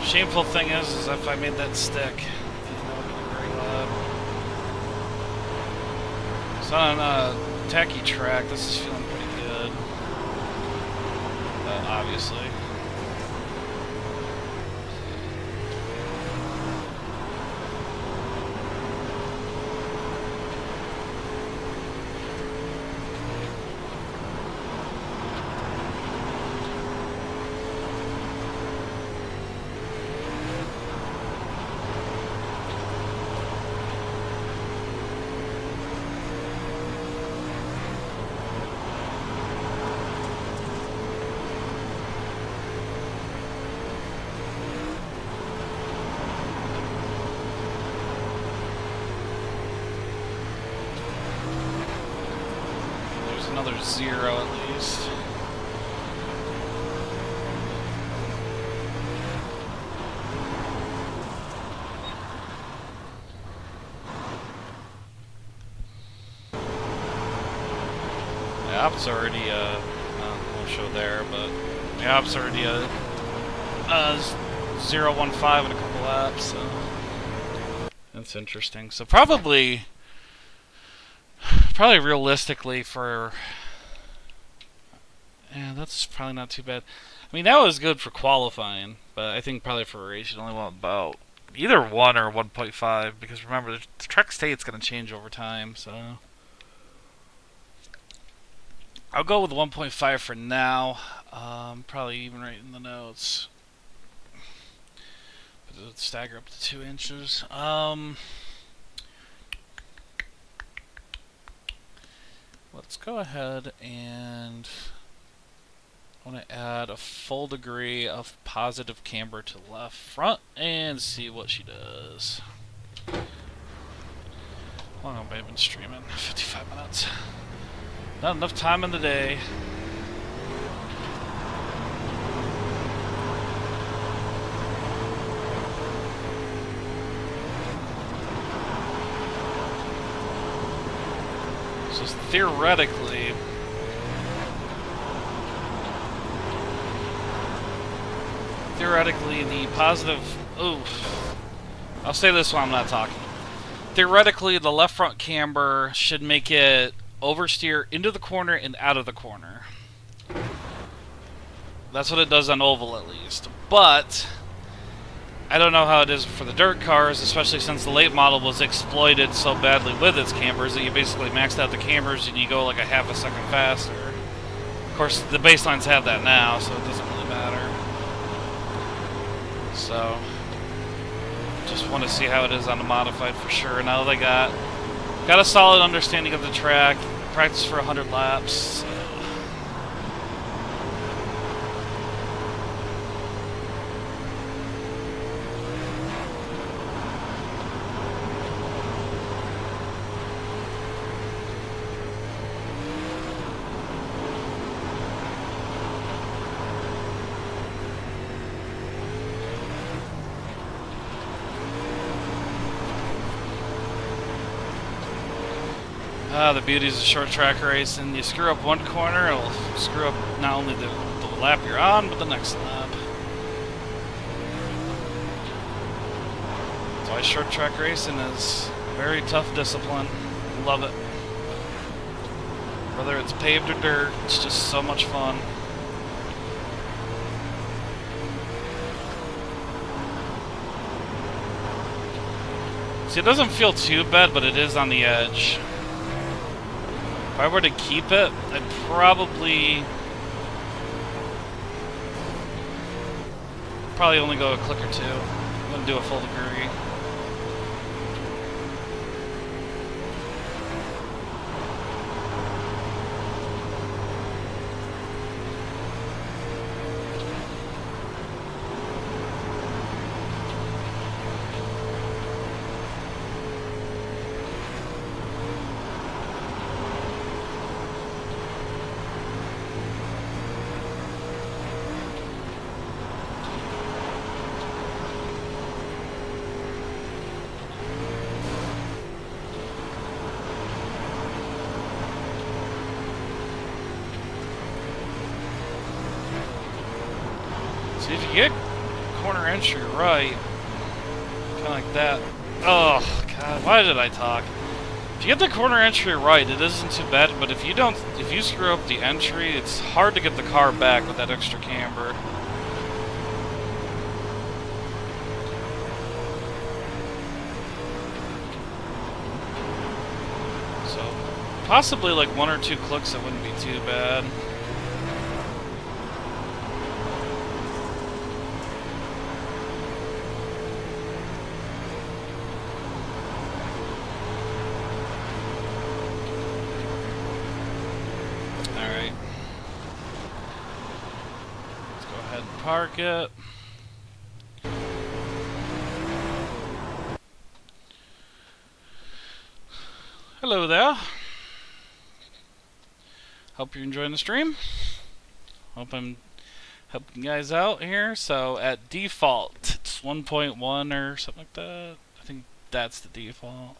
Shameful thing is if I made that stick, that would have been very loud. So on a tacky track, this is feeling pretty good. Obviously. Another 0 at least. The op's already won't show there, but the op's already 0.15 in a couple laps, so that's interesting. So probably realistically for... Yeah, that's probably not too bad. I mean, that was good for qualifying, but I think probably for a race you only want about either 1 or 1.5, because remember, the track state's going to change over time, so... I'll go with 1.5 for now. Probably even right in the notes. But it'll stagger up to 2 inches. Let's go ahead and I want to add a full degree of positive camber to the left front and see what she does. How long have I been streaming? 55 minutes. Not enough time in the day. So theoretically, the positive... Ooh. I'll say this while I'm not talking. Theoretically, the left front camber should make it oversteer into the corner and out of the corner. That's what it does on oval, at least. But I don't know how it is for the dirt cars, especially since the late model was exploited so badly with its cambers that you basically maxed out the cambers and you go like a half a second faster. Of course, the baselines have that now, so it doesn't really matter. So, just want to see how it is on the modified for sure. Now they got a solid understanding of the track, practice for 100 laps. So. The beauties of short track racing. You screw up one corner, it'll screw up not only the lap you're on, but the next lap. That's why short track racing is very tough discipline. Love it. Whether it's paved or dirt, it's just so much fun. See, it doesn't feel too bad, but it is on the edge. If I were to keep it, I'd probably only go a click or two. I wouldn't do a full degree. See, if you get corner entry right, kind of like that. Oh, God, why did I talk? If you get the corner entry right, it isn't too bad, but if you screw up the entry, it's hard to get the car back with that extra camber. So, possibly like one or two clicks, it wouldn't be too bad. Park it. Hello there. Hope you're enjoying the stream. Hope I'm helping you guys out here. So at default, it's 1.1 or something like that. I think that's the default.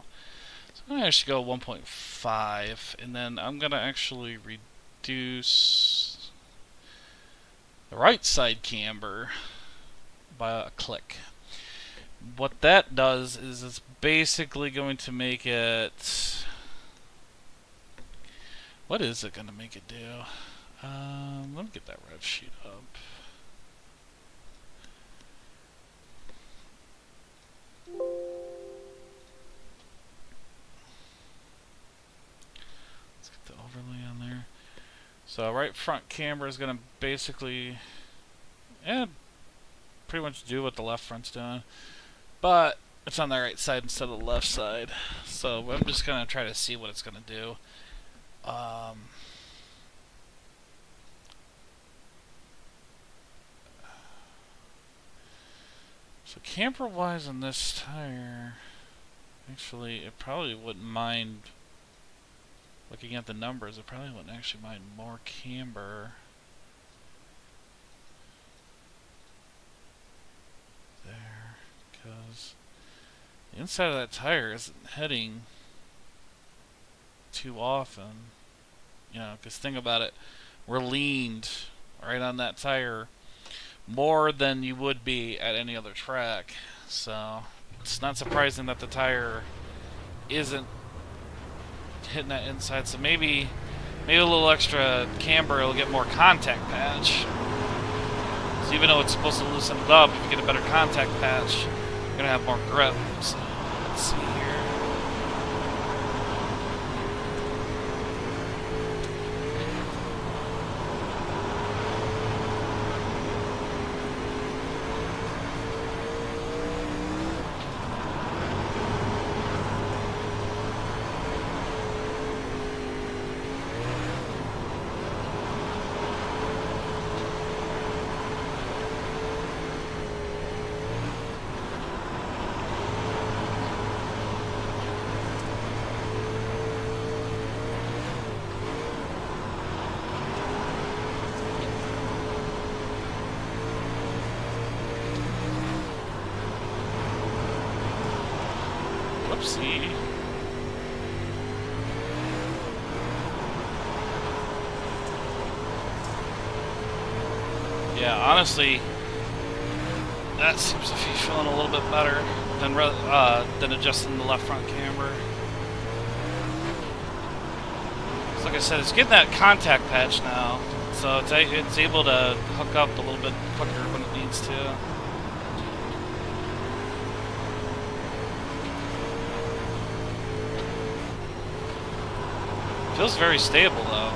So I'm gonna actually go 1.5, and then I'm gonna actually reduce the right side camber by a click. What that does is it's basically going to make it... What is it going to make it do? Let me get that rev sheet up. Let's get the overlay on there. So right front camber is going to basically, pretty much do what the left front's doing, but it's on the right side instead of the left side. So I'm just going to try to see what it's going to do. So camber-wise on this tire, actually, it probably wouldn't mind. Looking at the numbers, it probably wouldn't actually mind more camber there, because the inside of that tire isn't heading too often. You know, because think about it, we're leaned right on that tire more than you would be at any other track. So it's not surprising that the tire isn't hitting that inside. So maybe a little extra camber will get more contact patch. So even though it's supposed to loosen it up, if you get a better contact patch, you're gonna have more grip. So let's see here. Whoopsie. Yeah, honestly, that seems to be feeling a little bit better than adjusting the left front camber. So like I said, it's getting that contact patch now, so it's able to hook up a little bit quicker when it needs to. Feels very stable though.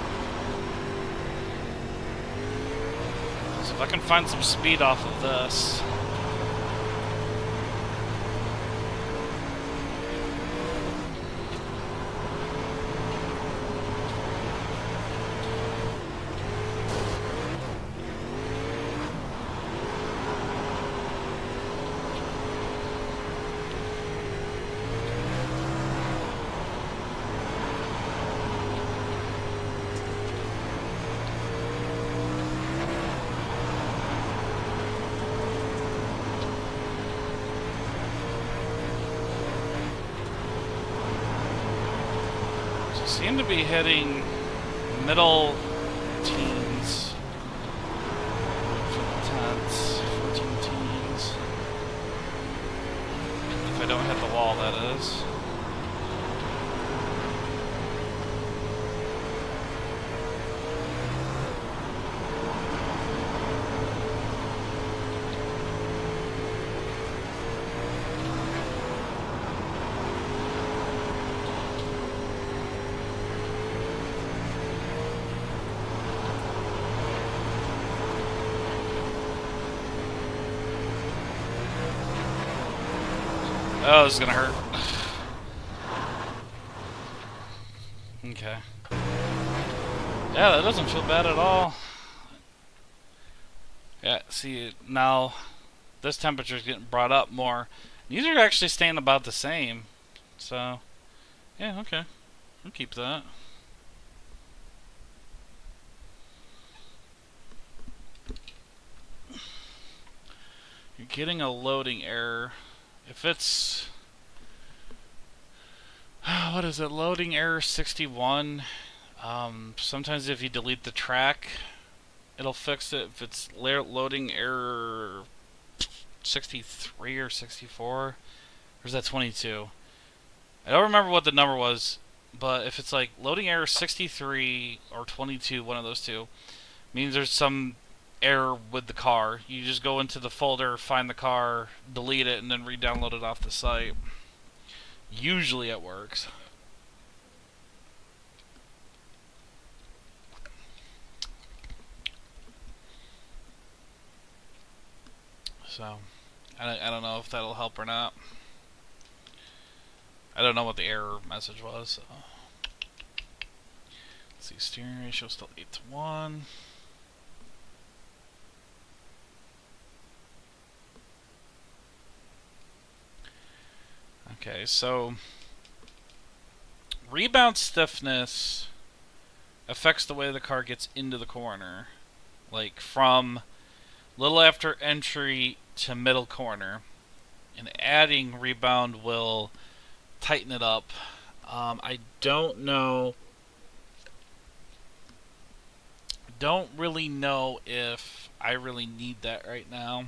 So if I can find some speed off of this. Seem to be hitting middle teens for the tenths, 14 teens. If I don't hit the wall, that is. Oh, this is gonna hurt. Okay. Yeah, that doesn't feel bad at all. Yeah, see, now this temperature is getting brought up more. These are actually staying about the same. So, yeah, okay. I'll keep that. You're getting a loading error. If it's... what is it? Loading error 61. Sometimes if you delete the track, it'll fix it. If it's loading error 63 or 64, or is that 22? I don't remember what the number was, but if it's like loading error 63 or 22, one of those two, means there's some error with the car. You just go into the folder, find the car, delete it, and then re-download it off the site. Usually it works. So, I don't know if that'll help or not. I don't know what the error message was. So. Let's see, steering ratio still 8:1. Okay, so rebound stiffness affects the way the car gets into the corner. Like from little after entry to middle corner. And adding rebound will tighten it up. I don't know. Don't really know if I really need that right now.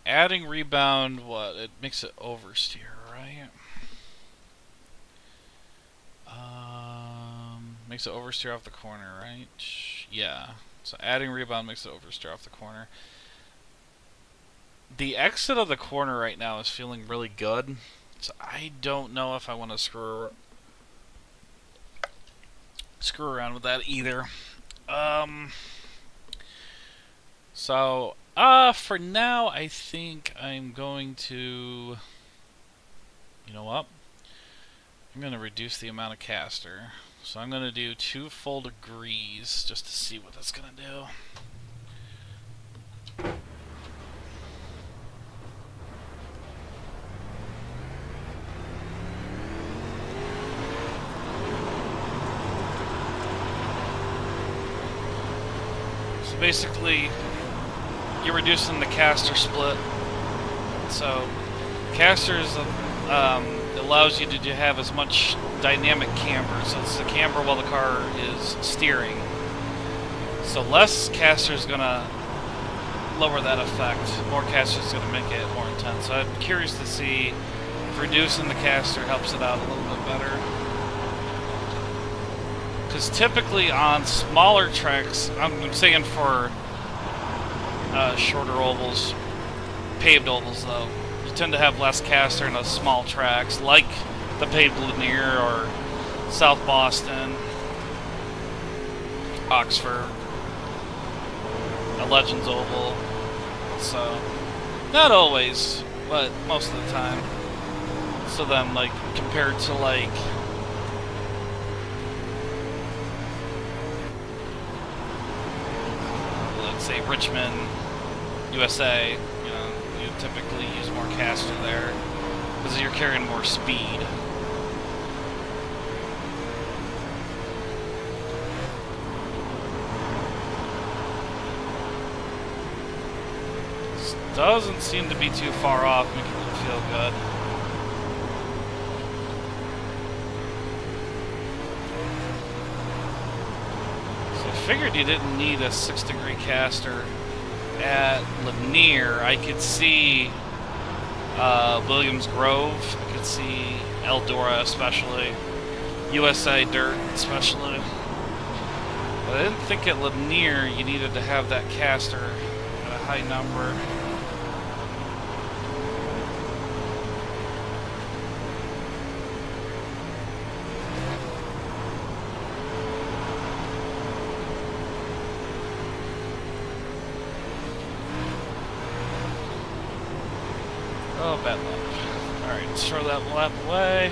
Adding rebound, what? It makes it oversteer, right? Makes it oversteer off the corner, right? Yeah. So adding rebound makes it oversteer off the corner. The exit of the corner right now is feeling really good. So I don't know if I want to screw around with that either. For now, I think I'm going to... You know what? I'm going to reduce the amount of caster. So I'm going to do 2 full degrees just to see what that's going to do. So basically, you're reducing the caster split. So casters allows you to have as much dynamic camber. So it's the camber while the car is steering. So less caster is going to lower that effect. More caster is going to make it more intense. So I'm curious to see if reducing the caster helps it out a little bit better. Because typically on smaller tracks, I'm saying for shorter ovals, paved ovals though, you tend to have less caster in those small tracks, like the paved Lanier or South Boston, Oxford, a Legends Oval. So, not always, but most of the time. So then, like, compared to, like, let's say Richmond, USA, you know, you typically use more caster there because you're carrying more speed. This doesn't seem to be too far off, making it feel good. So I figured you didn't need a 6-degree caster at Lanier. I could see Williams Grove, I could see Eldora especially, USA Dirt especially. But I didn't think at Lanier you needed to have that caster at a high number. Oh, bad luck. Alright, let's throw that lap away.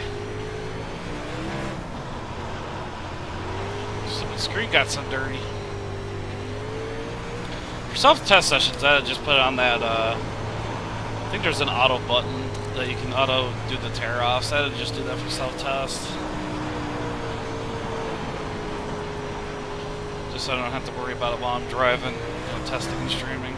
So my screen got so dirty. For self-test sessions, I just put on that, I think there's an auto button that you can auto do the tear-offs. I would just do that for self-test. Just so I don't have to worry about it while I'm driving, you know, testing and streaming.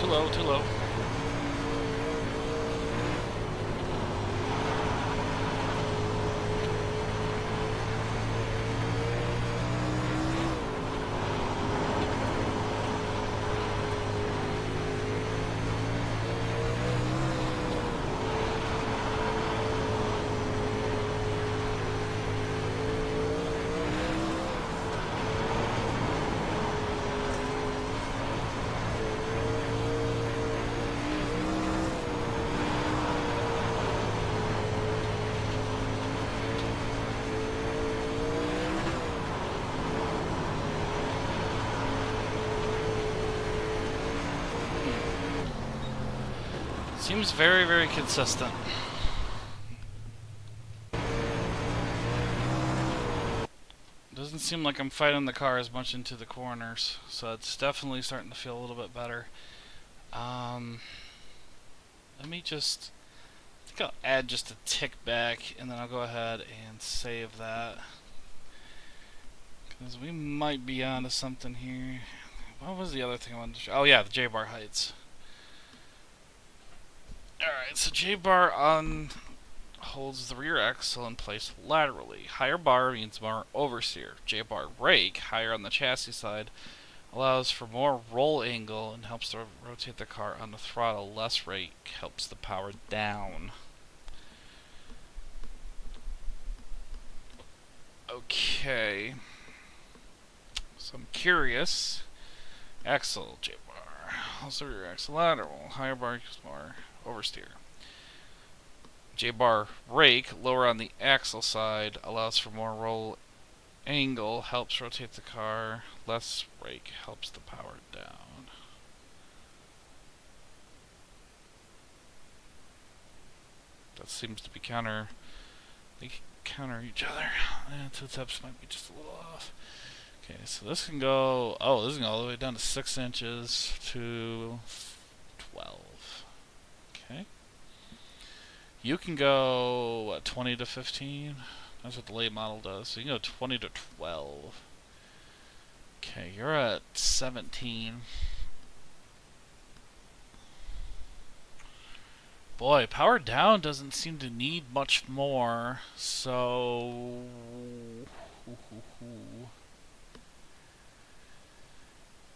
Too low, too low. Seems very, very consistent. Doesn't seem like I'm fighting the car as much into the corners, so it's definitely starting to feel a little bit better. Let me just, I think I'll add just a tick back, and then I'll go ahead and save that. Because we might be onto something here. What was the other thing I wanted to show? Oh yeah, the J-bar heights. Alright, so J-bar on holds the rear axle in place laterally. Higher bar means more oversteer. J-bar rake, higher on the chassis side, allows for more roll angle and helps to rotate the car on the throttle. Less rake helps the power down. Okay. So I'm curious. Axle, J-bar. Also rear axle lateral. Higher bar gives more oversteer. J-bar rake, lower on the axle side, allows for more roll angle, helps rotate the car. Less rake helps the power down. That seems to be they counter each other. Two steps might be just a little off. Okay, so this can go, this can go all the way down to 6 inches to 12. Okay. You can go, what, 20 to 15? That's what the late model does. So you can go 20 to 12. Okay, you're at 17. Boy, power down doesn't seem to need much more, so...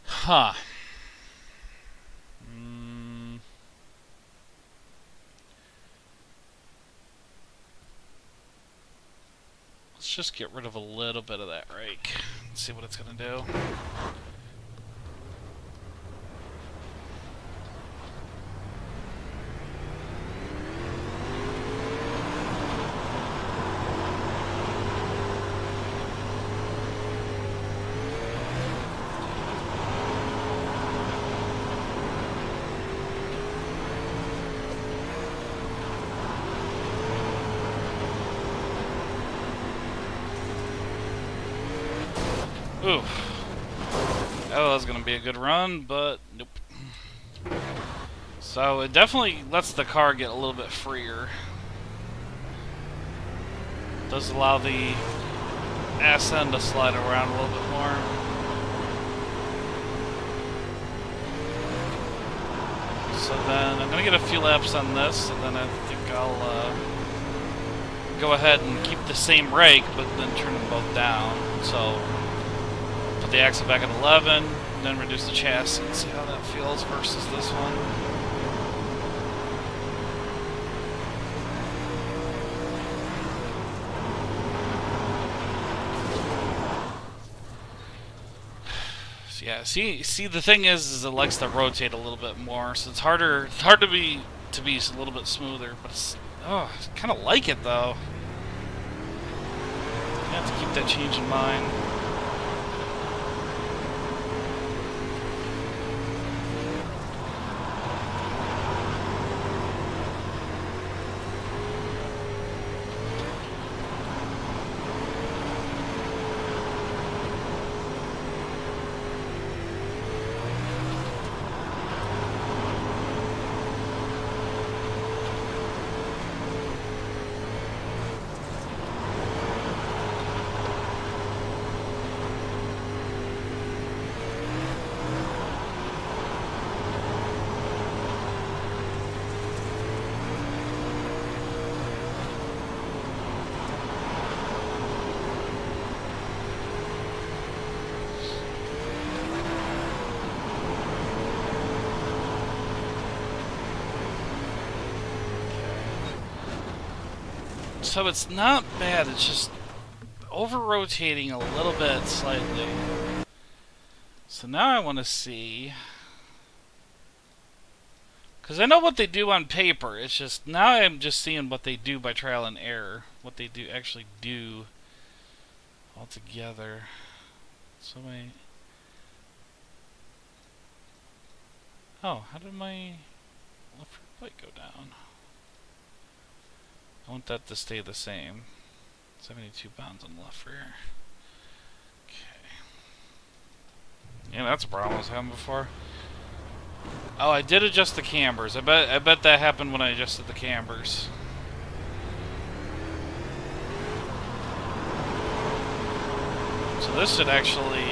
Huh. Let's just get rid of a little bit of that rake. Let's see what it's gonna do. Ooh. That was going to be a good run, but nope. So it definitely lets the car get a little bit freer. Does allow the ass end to slide around a little bit more. So then I'm going to get a few laps on this, and then I think I'll go ahead and keep the same rake, but then turn them both down. So put the axle back at 11, then reduce the chassis and see how that feels versus this one. So yeah, see the thing is it likes to rotate a little bit more, so it's hard to be a little bit smoother, but it's I kind of like it though. You have to keep that change in mind. So it's not bad, it's just over-rotating a little bit slightly. So now I want to see... because I know what they do on paper, it's just now I'm just seeing what they do by trial and error. What they do actually do altogether. So how did my left rear light go down? I want that to stay the same. 72 pounds on the left rear. Okay. Yeah, that's a problem I was having before. Oh, I did adjust the cambers. I bet that happened when I adjusted the cambers. So this should actually,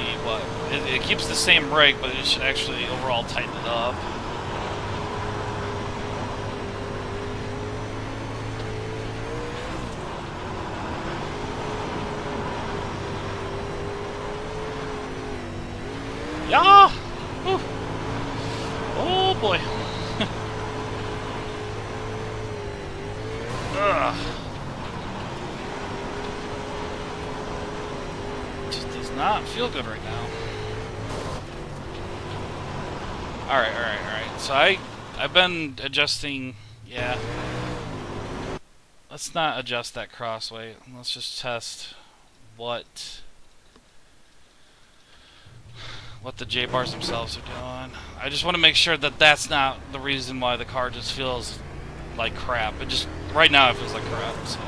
it keeps the same rake, but it should actually overall tighten it up. Yeah! Whew. Oh boy. Ugh. Just does not feel good right now. Alright. So I've been adjusting, yeah. Let's not adjust that cross weight. Let's just test what the J-bars themselves are doing. I just want to make sure that that's not the reason why the car just feels like crap. It just, right now it feels like crap, so.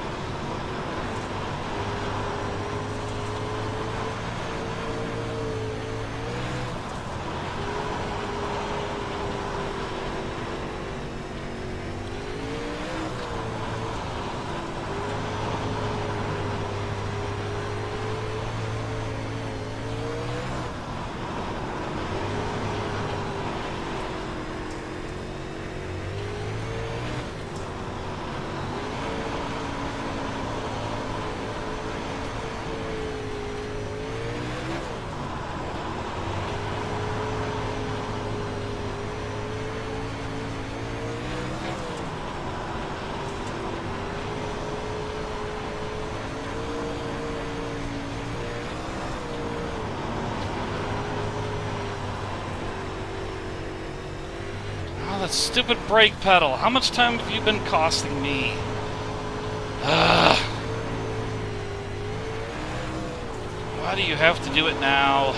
Oh, that stupid brake pedal. How much time have you been costing me? Why do you have to do it now?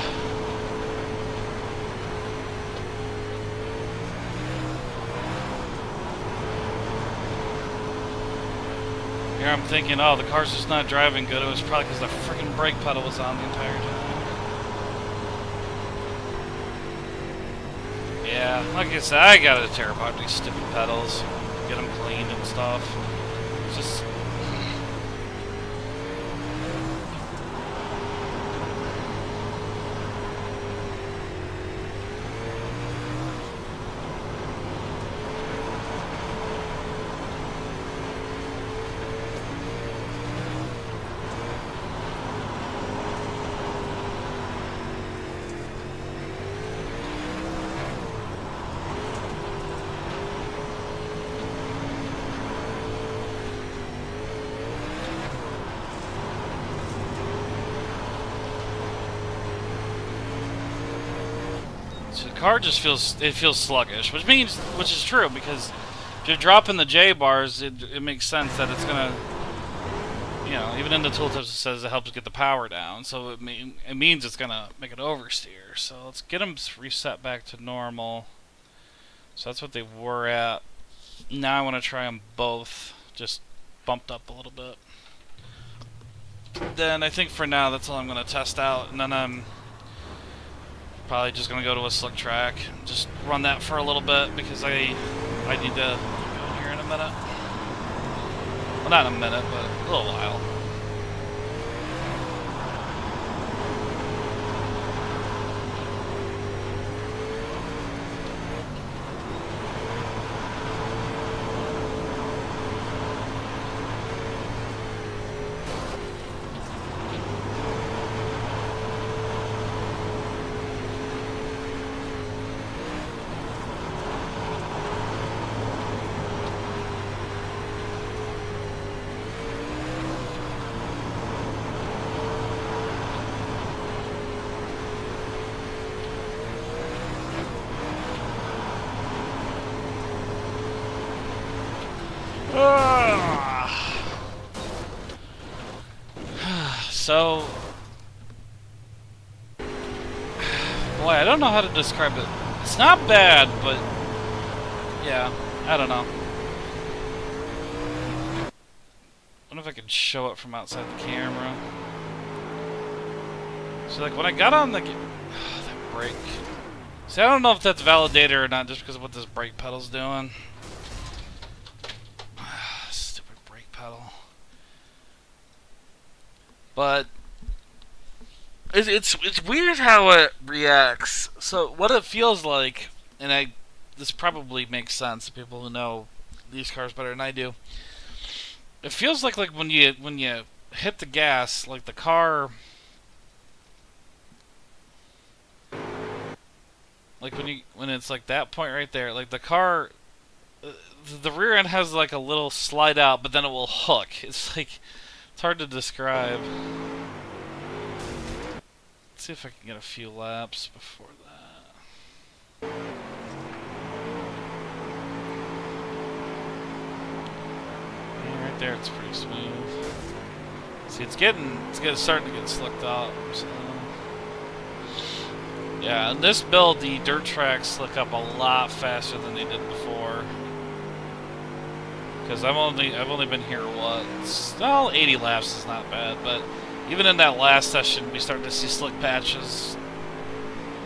Here I'm thinking, oh, the car's just not driving good. It was probably because the freaking brake pedal was on the entire time. Yeah, like I said, I gotta tear apart these stupid pedals, get them cleaned and stuff. It's just... So the car just feels sluggish, which is true, because if you're dropping the J bars, it makes sense that it's gonna, you know, even in the tooltips it says it helps get the power down, so it means it's gonna make it oversteer. So let's get them reset back to normal. So that's what they were at. Now I want to try them both, just bumped up a little bit. Then I think for now that's all I'm gonna test out, and then I'm probably just gonna go to a slick track, just run that for a little bit, because I need to go here in a minute. Well, not in a minute, but a little while. So, boy, I don't know how to describe it. It's not bad, but yeah, I don't know. I wonder if I could show it from outside the camera. So, like, when I got on the that brake. See, I don't know if that's validated or not, just because of what this brake pedal's doing. Stupid brake pedal. But it's weird how it reacts. So what it feels like, and this probably makes sense to people who know these cars better than I do. It feels like when you hit the gas, like the car Like when it's like that point right there, like the car, the rear end has like a little slide out, but then it will hook. It's like it's hard to describe. Let's see if I can get a few laps before that. Yeah, right there, it's pretty smooth. See, it's starting to get slicked up. So. Yeah, in this build, the dirt tracks slick up a lot faster than they did before. Because I've only been here once. Well, 80 laps is not bad, but even in that last session, we started to see slick patches.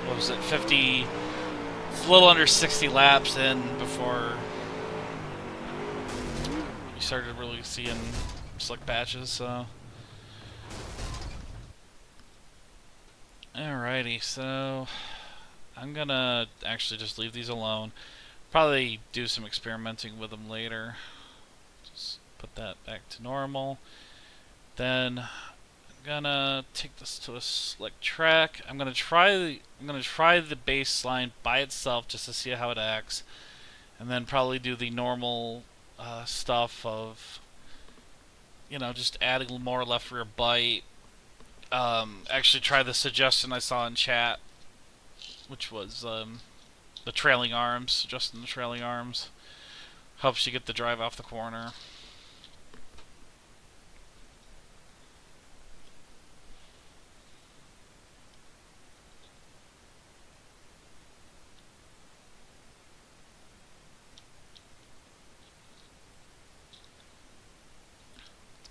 What was it, 50? It's a little under 60 laps in before you started really seeing slick patches. So, alrighty, so I'm gonna actually just leave these alone. Probably do some experimenting with them later. Just put that back to normal. Then I'm gonna take this to a slick track. I'm gonna try the baseline by itself just to see how it acts, and then probably do the normal stuff of, you know, just adding more left rear bite. Actually try the suggestion I saw in chat, which was the trailing arms, adjusting the trailing arms. Helps you get the drive off the corner.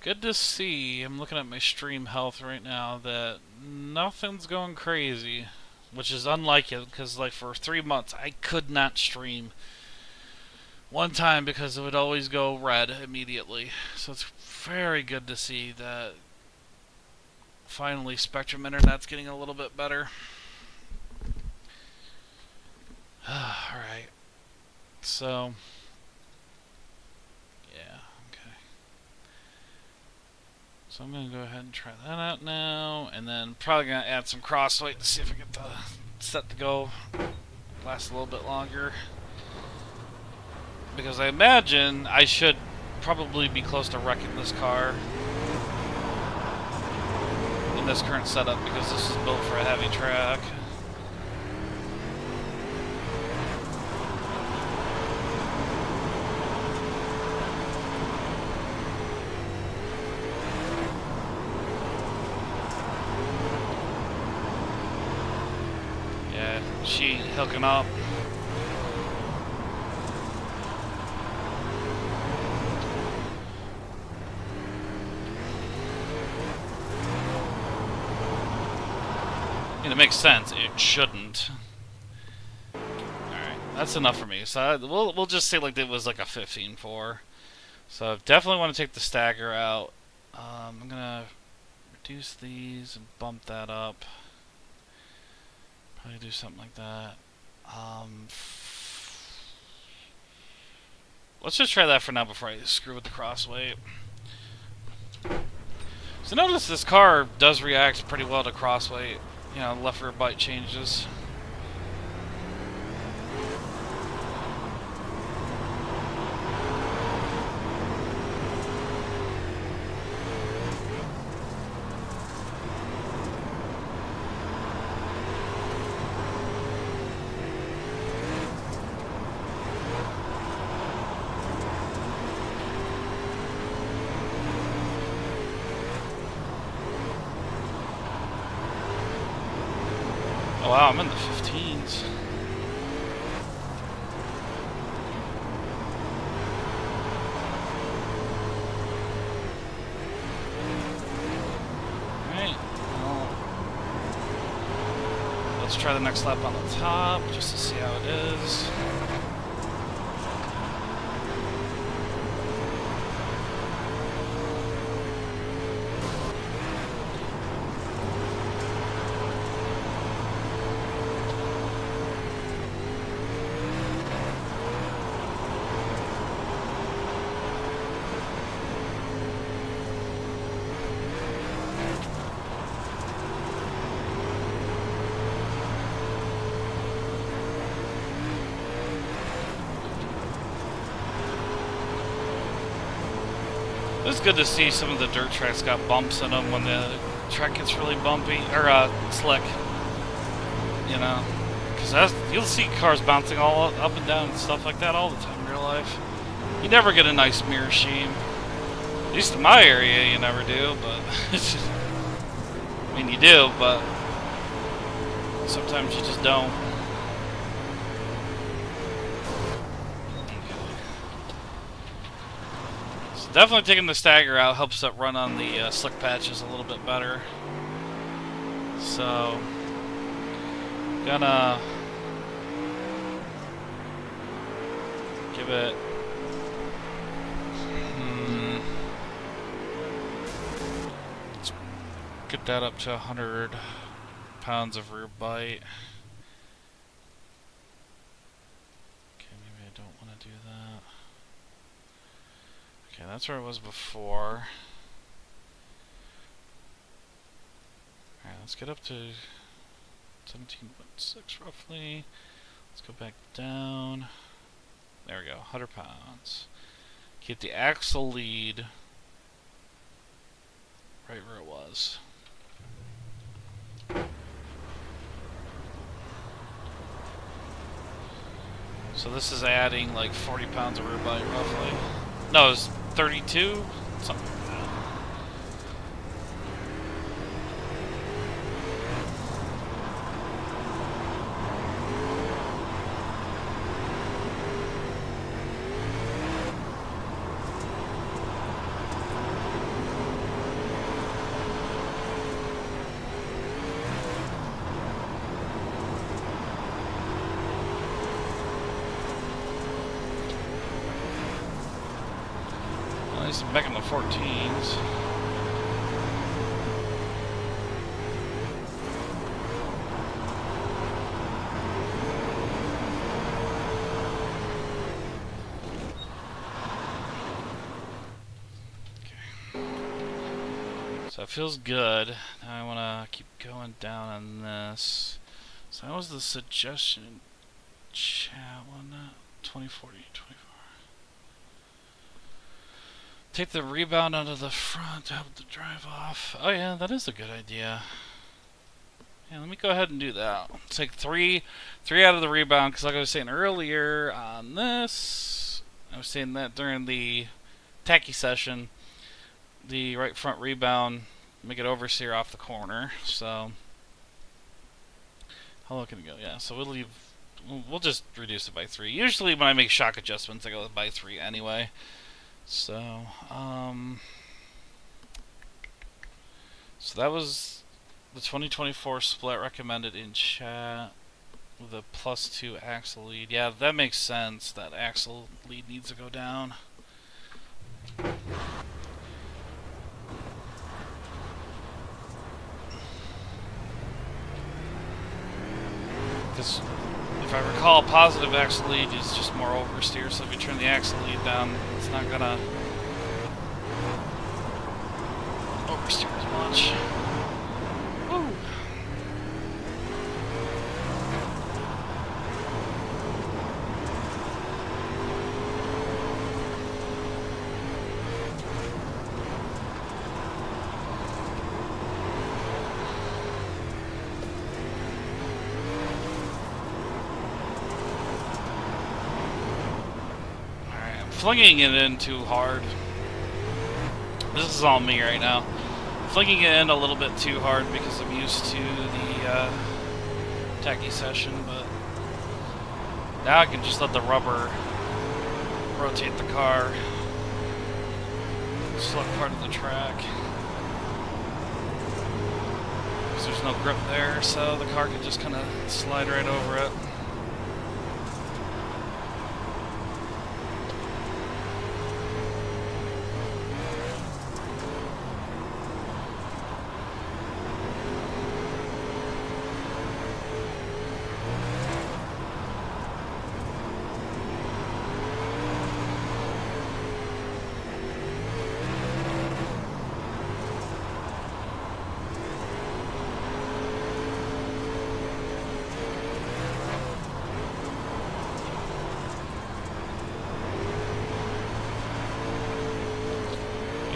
Good to see. I'm looking at my stream health right now that nothing's going crazy, which is unlike it, because like for 3 months I could not stream one time because it would always go red immediately. So it's very good to see that finally Spectrum Internet's getting a little bit better. Alright. So yeah, okay. So I'm going to go ahead and try that out now, and then probably going to add some cross weight to see if I get the set to go last a little bit longer. Because I imagine I should probably be close to wrecking this car in this current setup, because this is built for a heavy track. She hooking up. I mean, it makes sense. It shouldn't. Alright, that's enough for me. So we'll just say like it was like a 15-4. So definitely want to take the stagger out. I'm gonna reduce these and bump that up. Probably do something like that. Let's just try that for now before I screw with the cross weight. So notice this car does react pretty well to cross weight. You know, left rear bite changes. Oh wow, I'm in the 15s. Alright, well, let's try the next lap on the top just to see how it is. was good to see some of the dirt tracks got bumps in them when the track gets really bumpy, or slick, you know. Because you'll see cars bouncing all up and down and stuff like that all the time in real life. You never get a nice mirror sheen. At least in my area, you never do, but... I mean, you do, but... sometimes you just don't. Definitely taking the stagger out helps it run on the slick patches a little bit better. So, gonna give it let's get that up to 100 pounds of rear bite. Okay, maybe I don't want to do that. Okay, that's where it was before. Alright, let's get up to 17.6 roughly. Let's go back down. There we go, 100 pounds. Keep the axle lead right where it was. So this is adding like 40 pounds of rear bite roughly. No, it's 32? Something like that. Back in the 14s. So it feels good. Now I want to keep going down on this. So that was the suggestion in chat, wasn't it? 2040, 24. Take the rebound out of the front to help the drive off. Oh yeah, that is a good idea. Yeah, let me go ahead and do that. Take three out of the rebound, because like I was saying earlier on this, I was saying that during the tacky session, the right front rebound, make it oversteer off the corner. So, how low can it go? Yeah, so we'll just reduce it by 3. Usually when I make shock adjustments, I go by 3 anyway. So, so that was the 2024 split recommended in chat with a +2 axle lead. Yeah, that makes sense. That axle lead needs to go down. Because if I recall, positive axle lead is just more oversteer, so if you turn the axle lead down, it's not gonna oversteer as much. Woo! Flinging it in too hard. This is all me right now. Flinging it in a little bit too hard because I'm used to the tacky session, but now I can just let the rubber rotate the car. Slow part of the track. Because there's no grip there, so the car can just kind of slide right over it.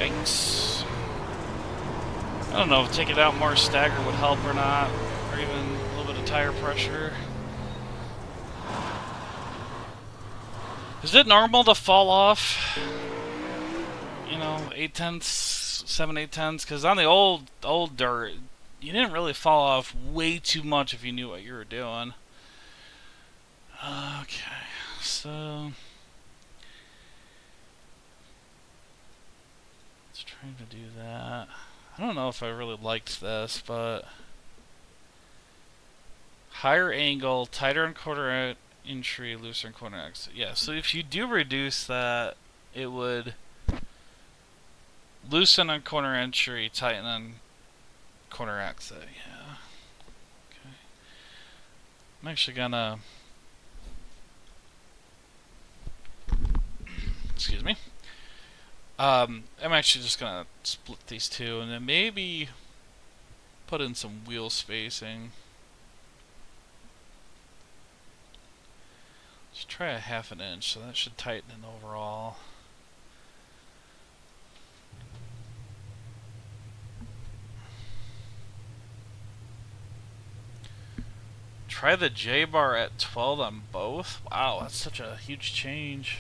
Yikes. I don't know if taking out more stagger would help or not, or even a little bit of tire pressure. Is it normal to fall off, you know, 8/10ths, 7/8/10ths? Because on the old dirt, you didn't really fall off way too much if you knew what you were doing. Okay, so let's try to do that. I don't know if I really liked this, but higher angle, tighter in corner entry, looser in corner exit. Yeah, so if you do reduce that, it would loosen on corner entry, tighten on corner exit. Yeah. Okay. I'm actually gonna... Excuse me. I'm actually just gonna split these two and then maybe put in some wheel spacing. Let's try a 1/2 inch, so that should tighten it overall. Try the J-bar at 12 on both? Wow, that's such a huge change.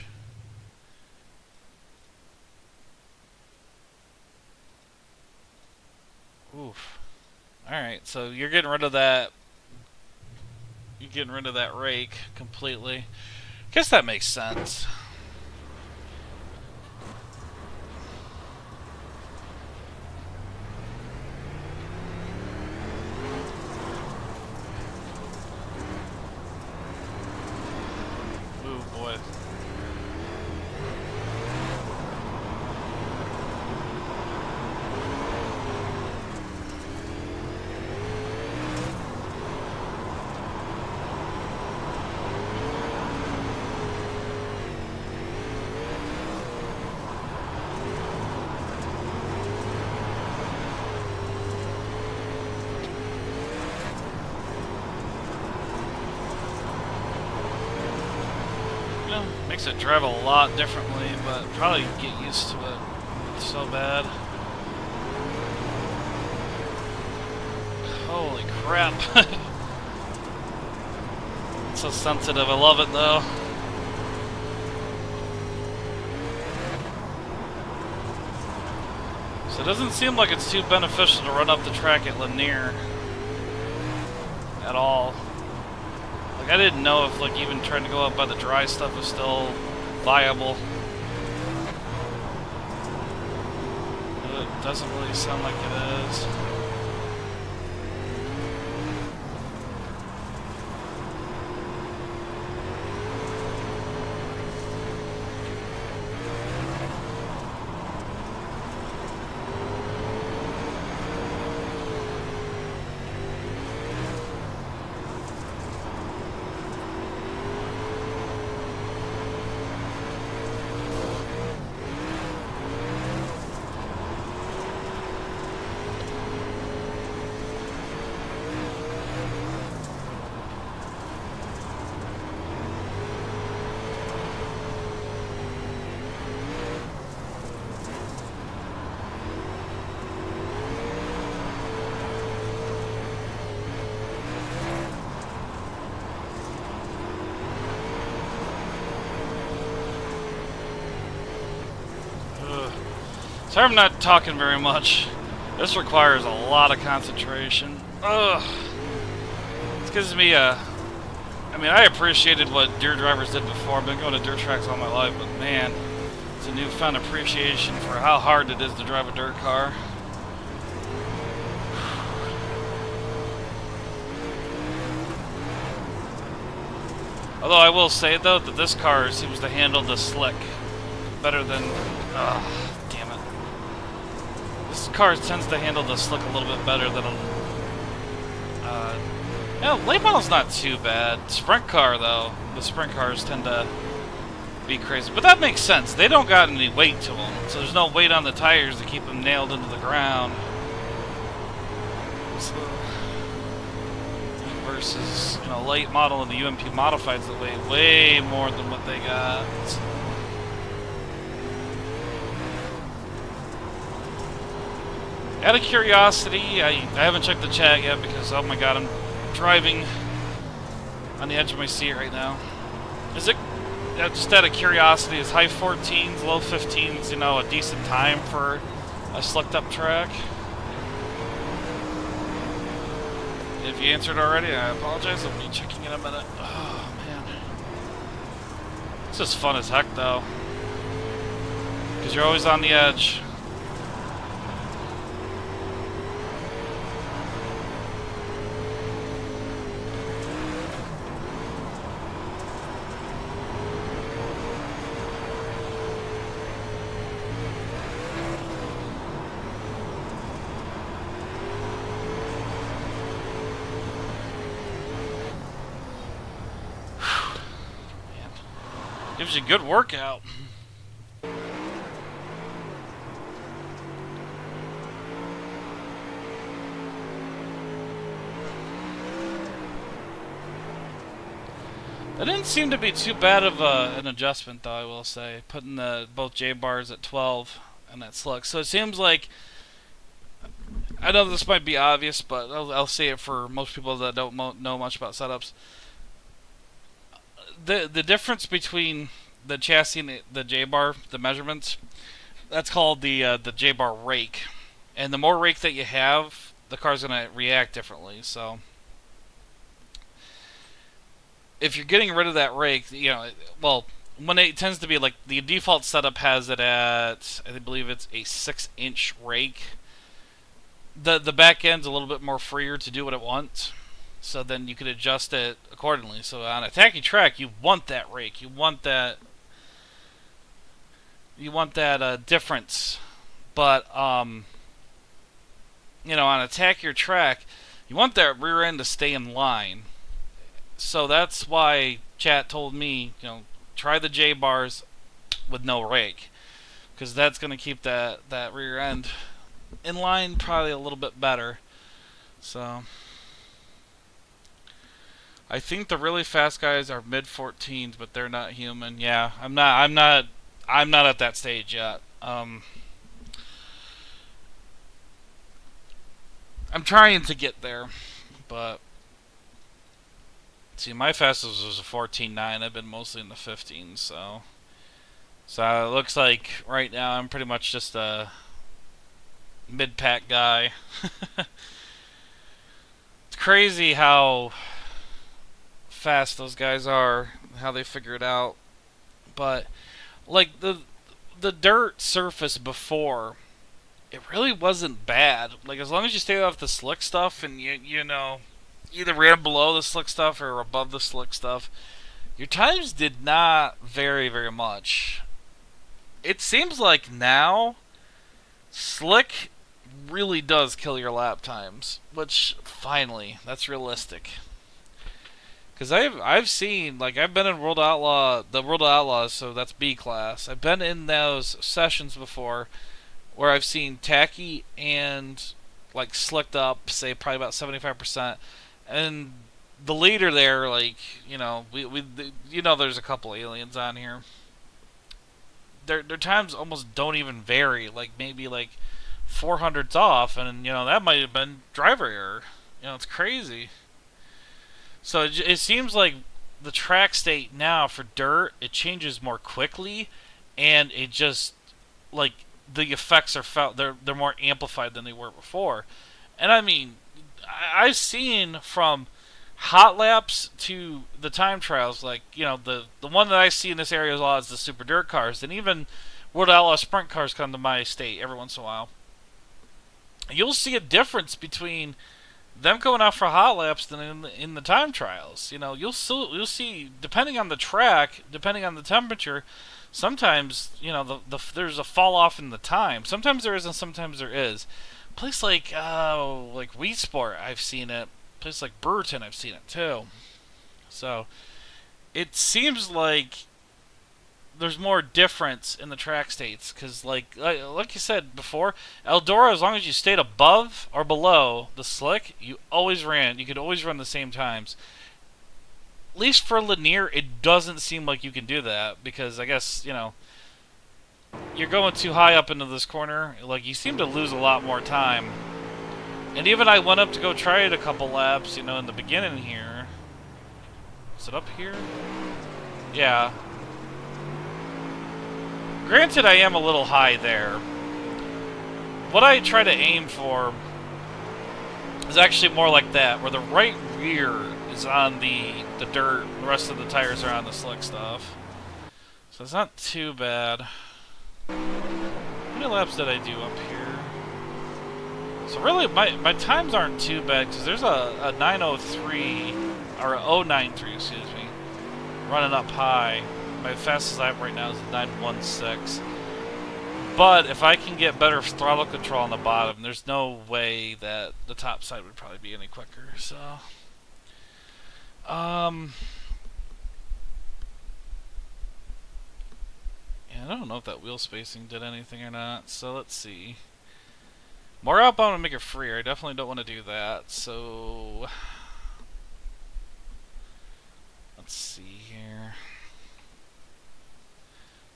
Oof. Alright, so you're getting rid of that. You're getting rid of that rake completely. Guess that makes sense. Ooh, boy. Makes it drive a lot differently, but probably get used to it. It's so bad. Holy crap. It's so sensitive. I love it though. So it doesn't seem like it's too beneficial to run up the track at linear at all. I didn't know if like even trying to go up by the dry stuff was still viable. It doesn't really sound like it is. Sorry I'm not talking very much. This requires a lot of concentration. Ugh. It gives me a... I mean, I appreciated what dirt drivers did before. I've been going to dirt tracks all my life, but man, it's a newfound appreciation for how hard it is to drive a dirt car. Although I will say, though, that this car seems to handle the slick better than... damn it. This car tends to handle the slick a little bit better than late model's not too bad. Sprint car, though, the sprint cars tend to be crazy. But that makes sense. They don't got any weight to them, so there's no weight on the tires to keep them nailed into the ground. So, versus, you know, late model and the UMP modifieds that weigh way more than what they got. So, Out of curiosity, I haven't checked the chat yet because, oh my god, I'm driving on the edge of my seat right now. Is it, just out of curiosity, is high 14s, low 15s, you know, a decent time for a slicked up track? If you answered already, I apologize. I'll be checking in a minute. Oh, man. This is fun as heck, though. Because you're always on the edge. Gives you a good workout. That didn't seem to be too bad of an adjustment, though, I will say. Putting both J-bars at 12 and that slick. So it seems like, I know this might be obvious, but I'll say it for most people that don't know much about setups. The difference between the chassis and the J-bar, the measurements, that's called the J-bar rake. And the more rake that you have, the car's going to react differently. So if you're getting rid of that rake, you know, well, when it tends to be like the default setup has it at, I believe it's a 6-inch rake. The back end's a little bit more freer to do what it wants. So then you can adjust it accordingly. So on a tacky track, you want that rake. You want that difference. But you know, on a tackier track, you want that rear end to stay in line. So that's why chat told me, you know, try the J bars with no rake, because that's going to keep that rear end in line probably a little bit better. So I think the really fast guys are mid-14s, but they're not human. Yeah, I'm not at that stage yet. I'm trying to get there, but see, my fastest was a 14.9. I've been mostly in the 15s, so it looks like right now I'm pretty much just a mid-pack guy. It's crazy how fast those guys are, how they figure it out. But like the dirt surface before, it really wasn't bad. Like, as long as you stay off the slick stuff and you know, either ran below the slick stuff or above the slick stuff, your times did not vary very much. It seems like now slick really does kill your lap times, which finally, that's realistic. Because I've seen, like, I've been in the World of Outlaws, so that's B class. I've been in those sessions before where I've seen tacky and like slicked up, say probably about 75%, and the leader there, like, you know, you know, there's a couple aliens on here. Their times almost don't even vary, like maybe like 400s off, and you know, that might have been driver error. You know, it's crazy. So it seems like the track state now for dirt, it changes more quickly, and it just, like, the effects are felt, they're more amplified than they were before. And I mean, I've seen from hot laps to the time trials, like, you know, the one that I see in this area a lot is the super dirt cars, and even World Outlaw sprint cars come to my state every once in a while. You'll see a difference between them going out for hot laps than in the time trials. You know, you'll see, depending on the track, depending on the temperature, sometimes, you know, there's a fall off in the time. Sometimes there isn't, sometimes there is. A place like Wii Sport, I've seen it. A place like Burton, I've seen it too. So it seems like there's more difference in the track states, because like you said before, Eldora, as long as you stayed above or below the slick, you could always run the same times. At least for Lanier, it doesn't seem like you can do that, because I guess, you know, you're going too high up into this corner. Like, you seem to lose a lot more time. And even I went up to go try it a couple laps, you know, in the beginning here. Is it up here? Yeah. Granted, I am a little high there. What I try to aim for is actually more like that, where the right rear is on the dirt, the rest of the tires are on the slick stuff. So it's not too bad. How many laps did I do up here? So really, my times aren't too bad, because there's a 903, or a 093, excuse me, running up high. My fastest lap right now is a 916. But if I can get better throttle control on the bottom, there's no way that the top side would probably be any quicker. So, yeah, I don't know if that wheel spacing did anything or not. So let's see. More outbound would make it freer. I definitely don't want to do that. So let's see here.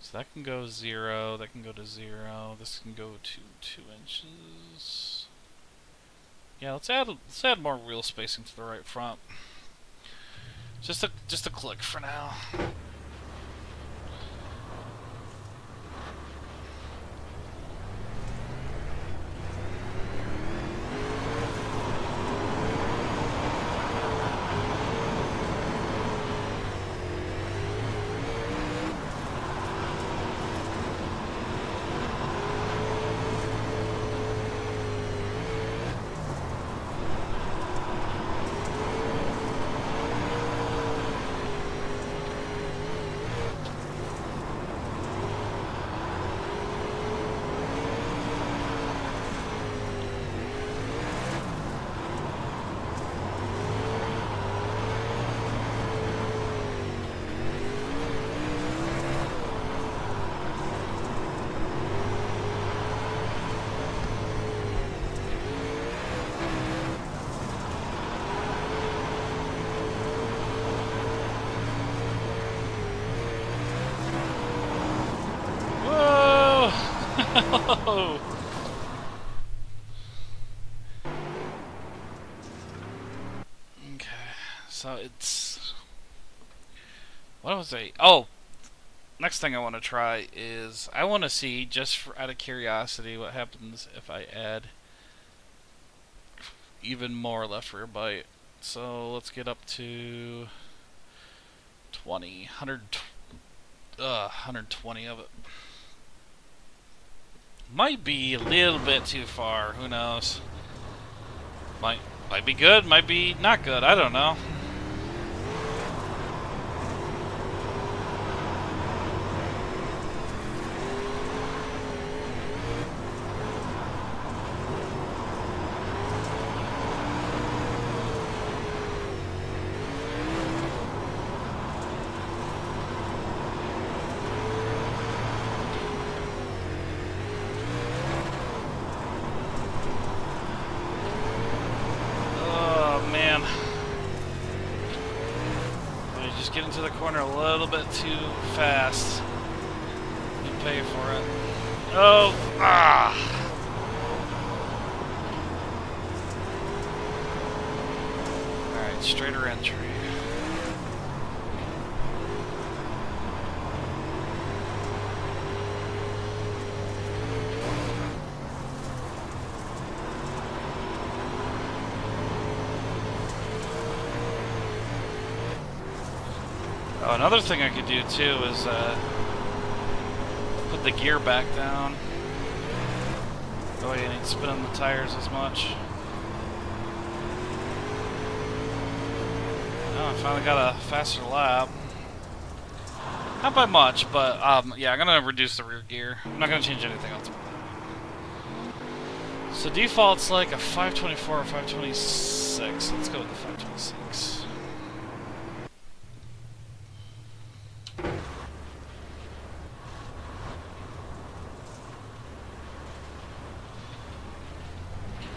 So that can go 0, that can go to 0, this can go to 2 inches. Yeah, let's add more wheel spacing to the right front. Just a click for now. Whoa! Okay, so it's... What was I... Oh! Next thing I want to try is... I want to see, just out of curiosity, what happens if I add even more left rear bite. So let's get up to 120 of it. Might be a little bit too far, who knows. Might be good, might be not good, I don't know. Get into the corner a little bit too fast. You pay for it. Oh, ah! Alright, straighter entry. Oh, another thing I could do too is put the gear back down. That way I ain't spinning the tires as much. Oh, I finally got a faster lap. Not by much, but yeah, I'm gonna reduce the rear gear. I'm not gonna change anything else about that. So default's like a 524 or 526. Let's go with the 526.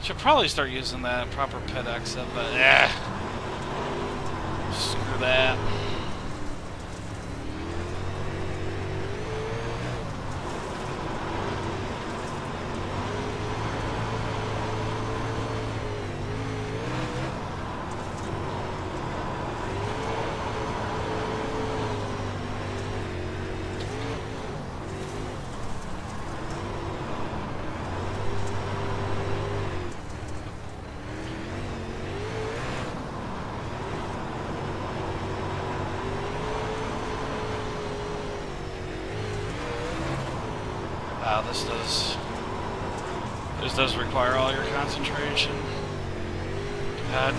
Should probably start using that proper pit exit, but screw that. Wow, this does require all your concentration.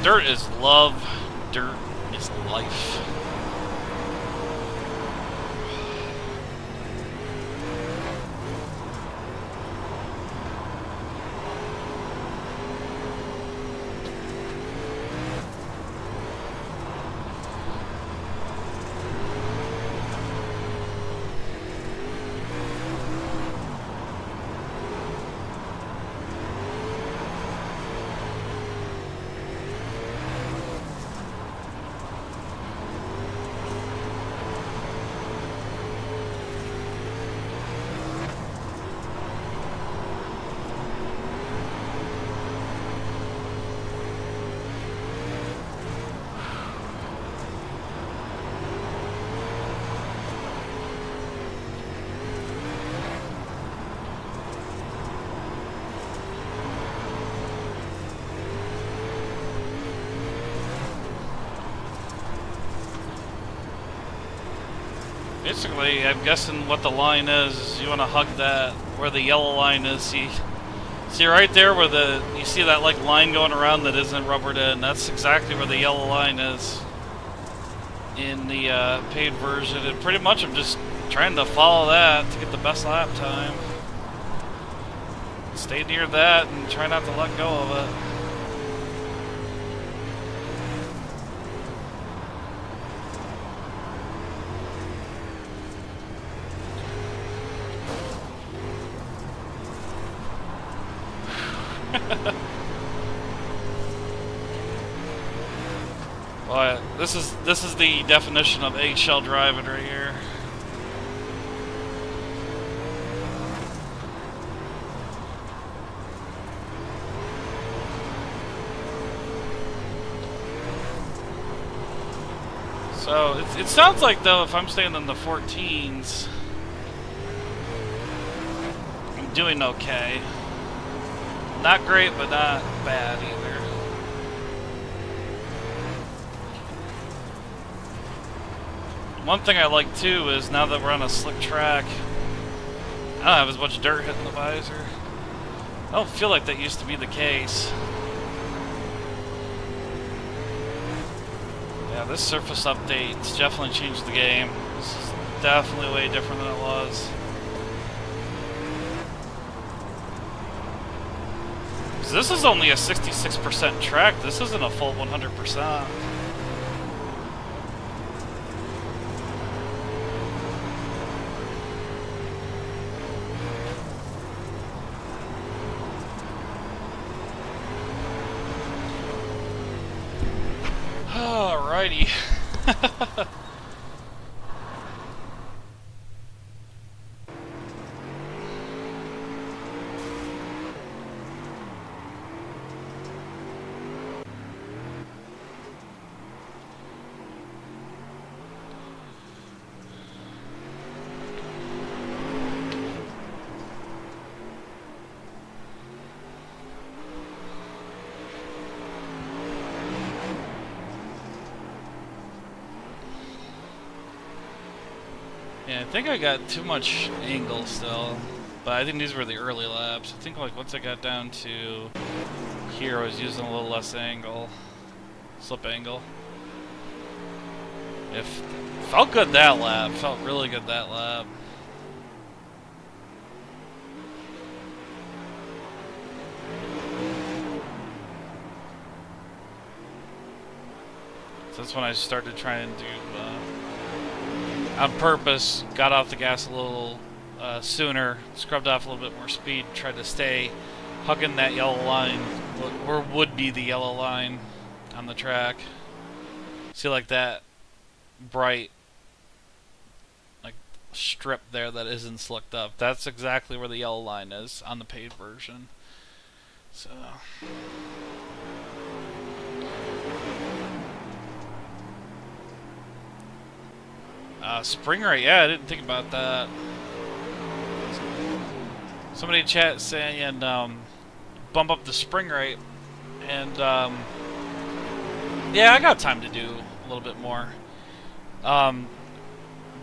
Dirt is love. Dirt is life. Basically, I'm guessing what the line is you want to hug that, where the yellow line is. See right there where you see that like line going around that isn't rubbered in? That's exactly where the yellow line is in the paid version. And pretty much I'm just trying to follow that to get the best lap time. Stay near that and try not to let go of it. Well, this is the definition of eggshell driving right here. So it sounds like though if I'm staying in the 14s, I'm doing okay. Not great, but not bad either. One thing I like too is now that we're on a slick track, I don't have as much dirt hitting the visor. I don't feel like that used to be the case. Yeah, this surface update's definitely changed the game. This is definitely way different than it was. This is only a 66% track. This isn't a full 100%. Alrighty. Yeah, I think I got too much angle still, but I think these were the early laps. I think like once I got down to here, I was using a little less angle, slip angle. Felt good that lap. Felt really good that lap. So that's when I started trying to do. On purpose, got off the gas a little sooner, scrubbed off a little bit more speed, tried to stay hugging that yellow line, or would be the yellow line on the track. See like that bright like strip there that isn't slicked up. That's exactly where the yellow line is on the paid version. So spring rate, yeah, I didn't think about that. Somebody in chat saying bump up the spring rate, and yeah, I got time to do a little bit more.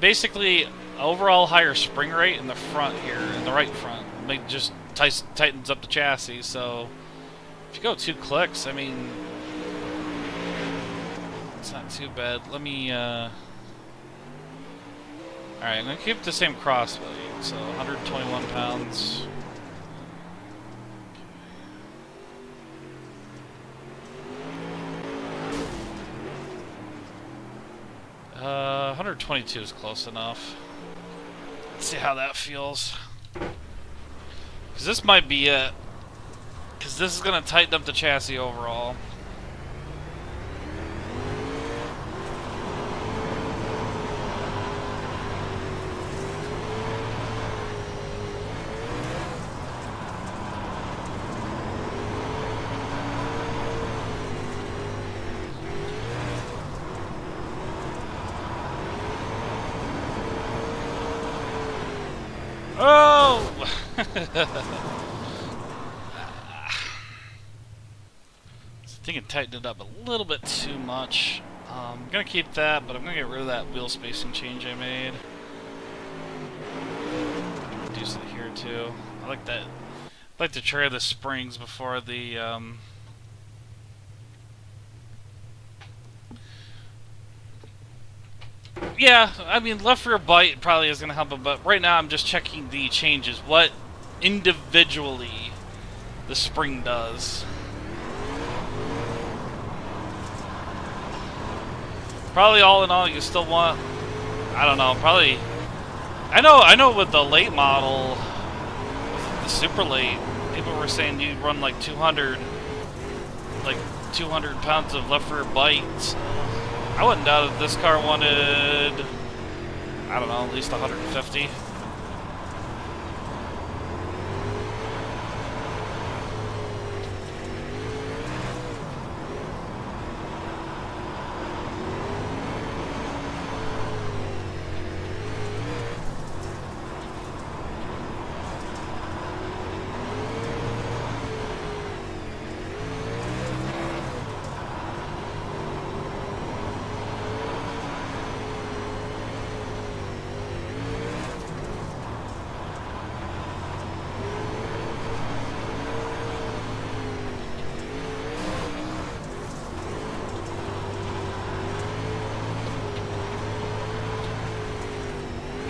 Basically, overall higher spring rate in the front here, in the right front. It just tightens up the chassis, so if you go 2 clicks, I mean, it's not too bad. Let me, alright, I'm going to keep the same cross weight, so 121 pounds. 122 is close enough. Let's see how that feels. Because this might be it. Because this is going to tighten up the chassis overall. Oh! I think it tightened it up a little bit too much. I'm going to keep that, but I'm going to get rid of that wheel spacing change I made. Reduce it here too. I like that. I like to try the springs before the yeah, I mean, left rear bite probably is going to help it, but right now I'm just checking the changes. What individually the spring does. Probably all in all, you still want, I don't know, probably, I know with the late model, the super late, people were saying you'd run like 200 pounds of left rear bite. So I wouldn't doubt if this car wanted, I don't know, at least 150.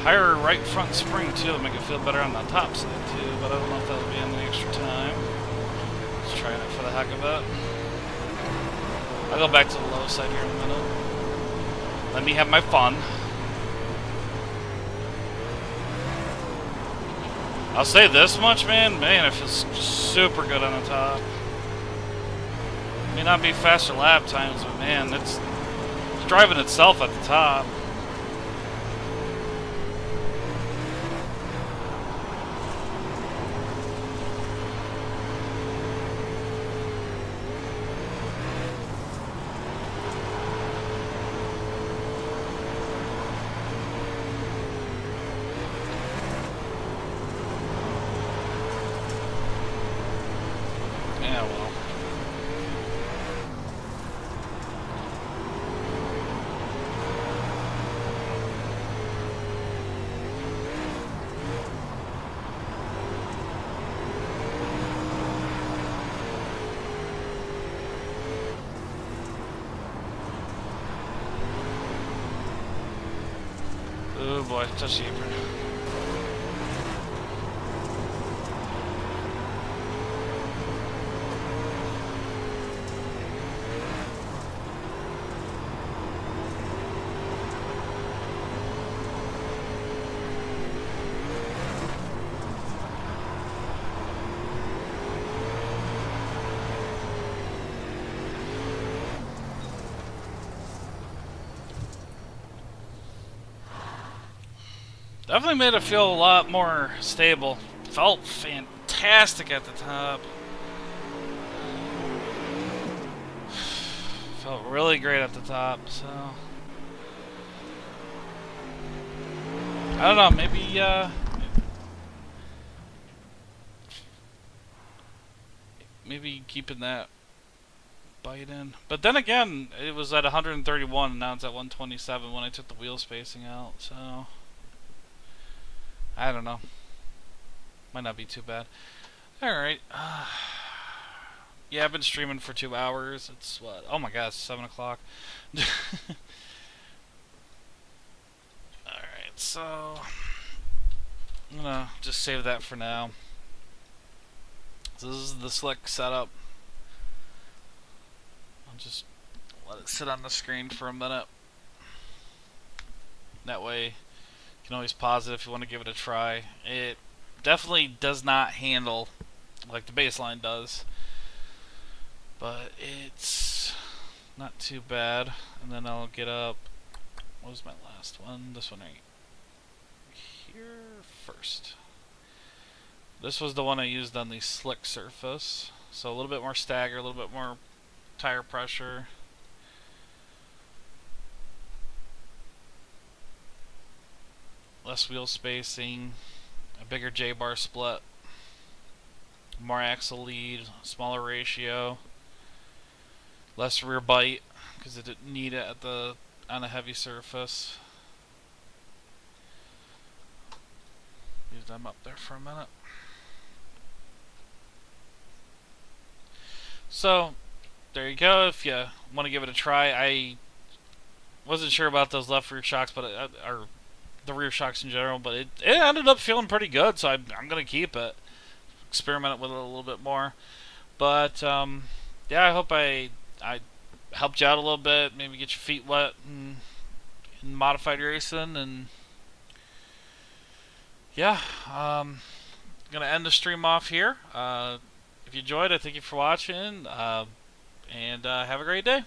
Higher right front spring too to make it feel better on the top side too, but I don't know if that'll be in the extra time. Just trying it for the heck of it. I'll go back to the low side here in a minute. Let me have my fun. I'll say this much, man, it feels super good on the top. May not be faster lap times, but man, it's driving itself at the top. Yeah, well. Oh boy, touch the apron. Definitely made it feel a lot more stable. Felt fantastic at the top. Felt really great at the top, so I don't know, maybe keeping that bite in. But then again, it was at 131 and now it's at 127 when I took the wheel spacing out, so I don't know. Might not be too bad. Alright. Yeah, I've been streaming for 2 hours. It's what? Oh my god, it's 7 o'clock. Alright, so I'm gonna just save that for now. So this is the slick setup. I'll just let it sit on the screen for a minute. That way you can always pause it if you want to give it a try. It definitely does not handle like the baseline does, but it's not too bad. And then I'll get up. What was my last one? This one right here first. This was the one I used on the slick surface, so a little bit more stagger, a little bit more tire pressure. Less wheel spacing, a bigger J-bar split, more axle lead, smaller ratio, less rear bite because it didn't need it on a heavy surface. Leave them up there for a minute. So there you go. If you want to give it a try, I wasn't sure about those left rear shocks, but or the rear shocks in general, but it ended up feeling pretty good, so I'm gonna keep it. Experiment with it a little bit more, but yeah, I hope I helped you out a little bit. Maybe get your feet wet in modified racing, and yeah, gonna end the stream off here. If you enjoyed, I thank you for watching, and have a great day.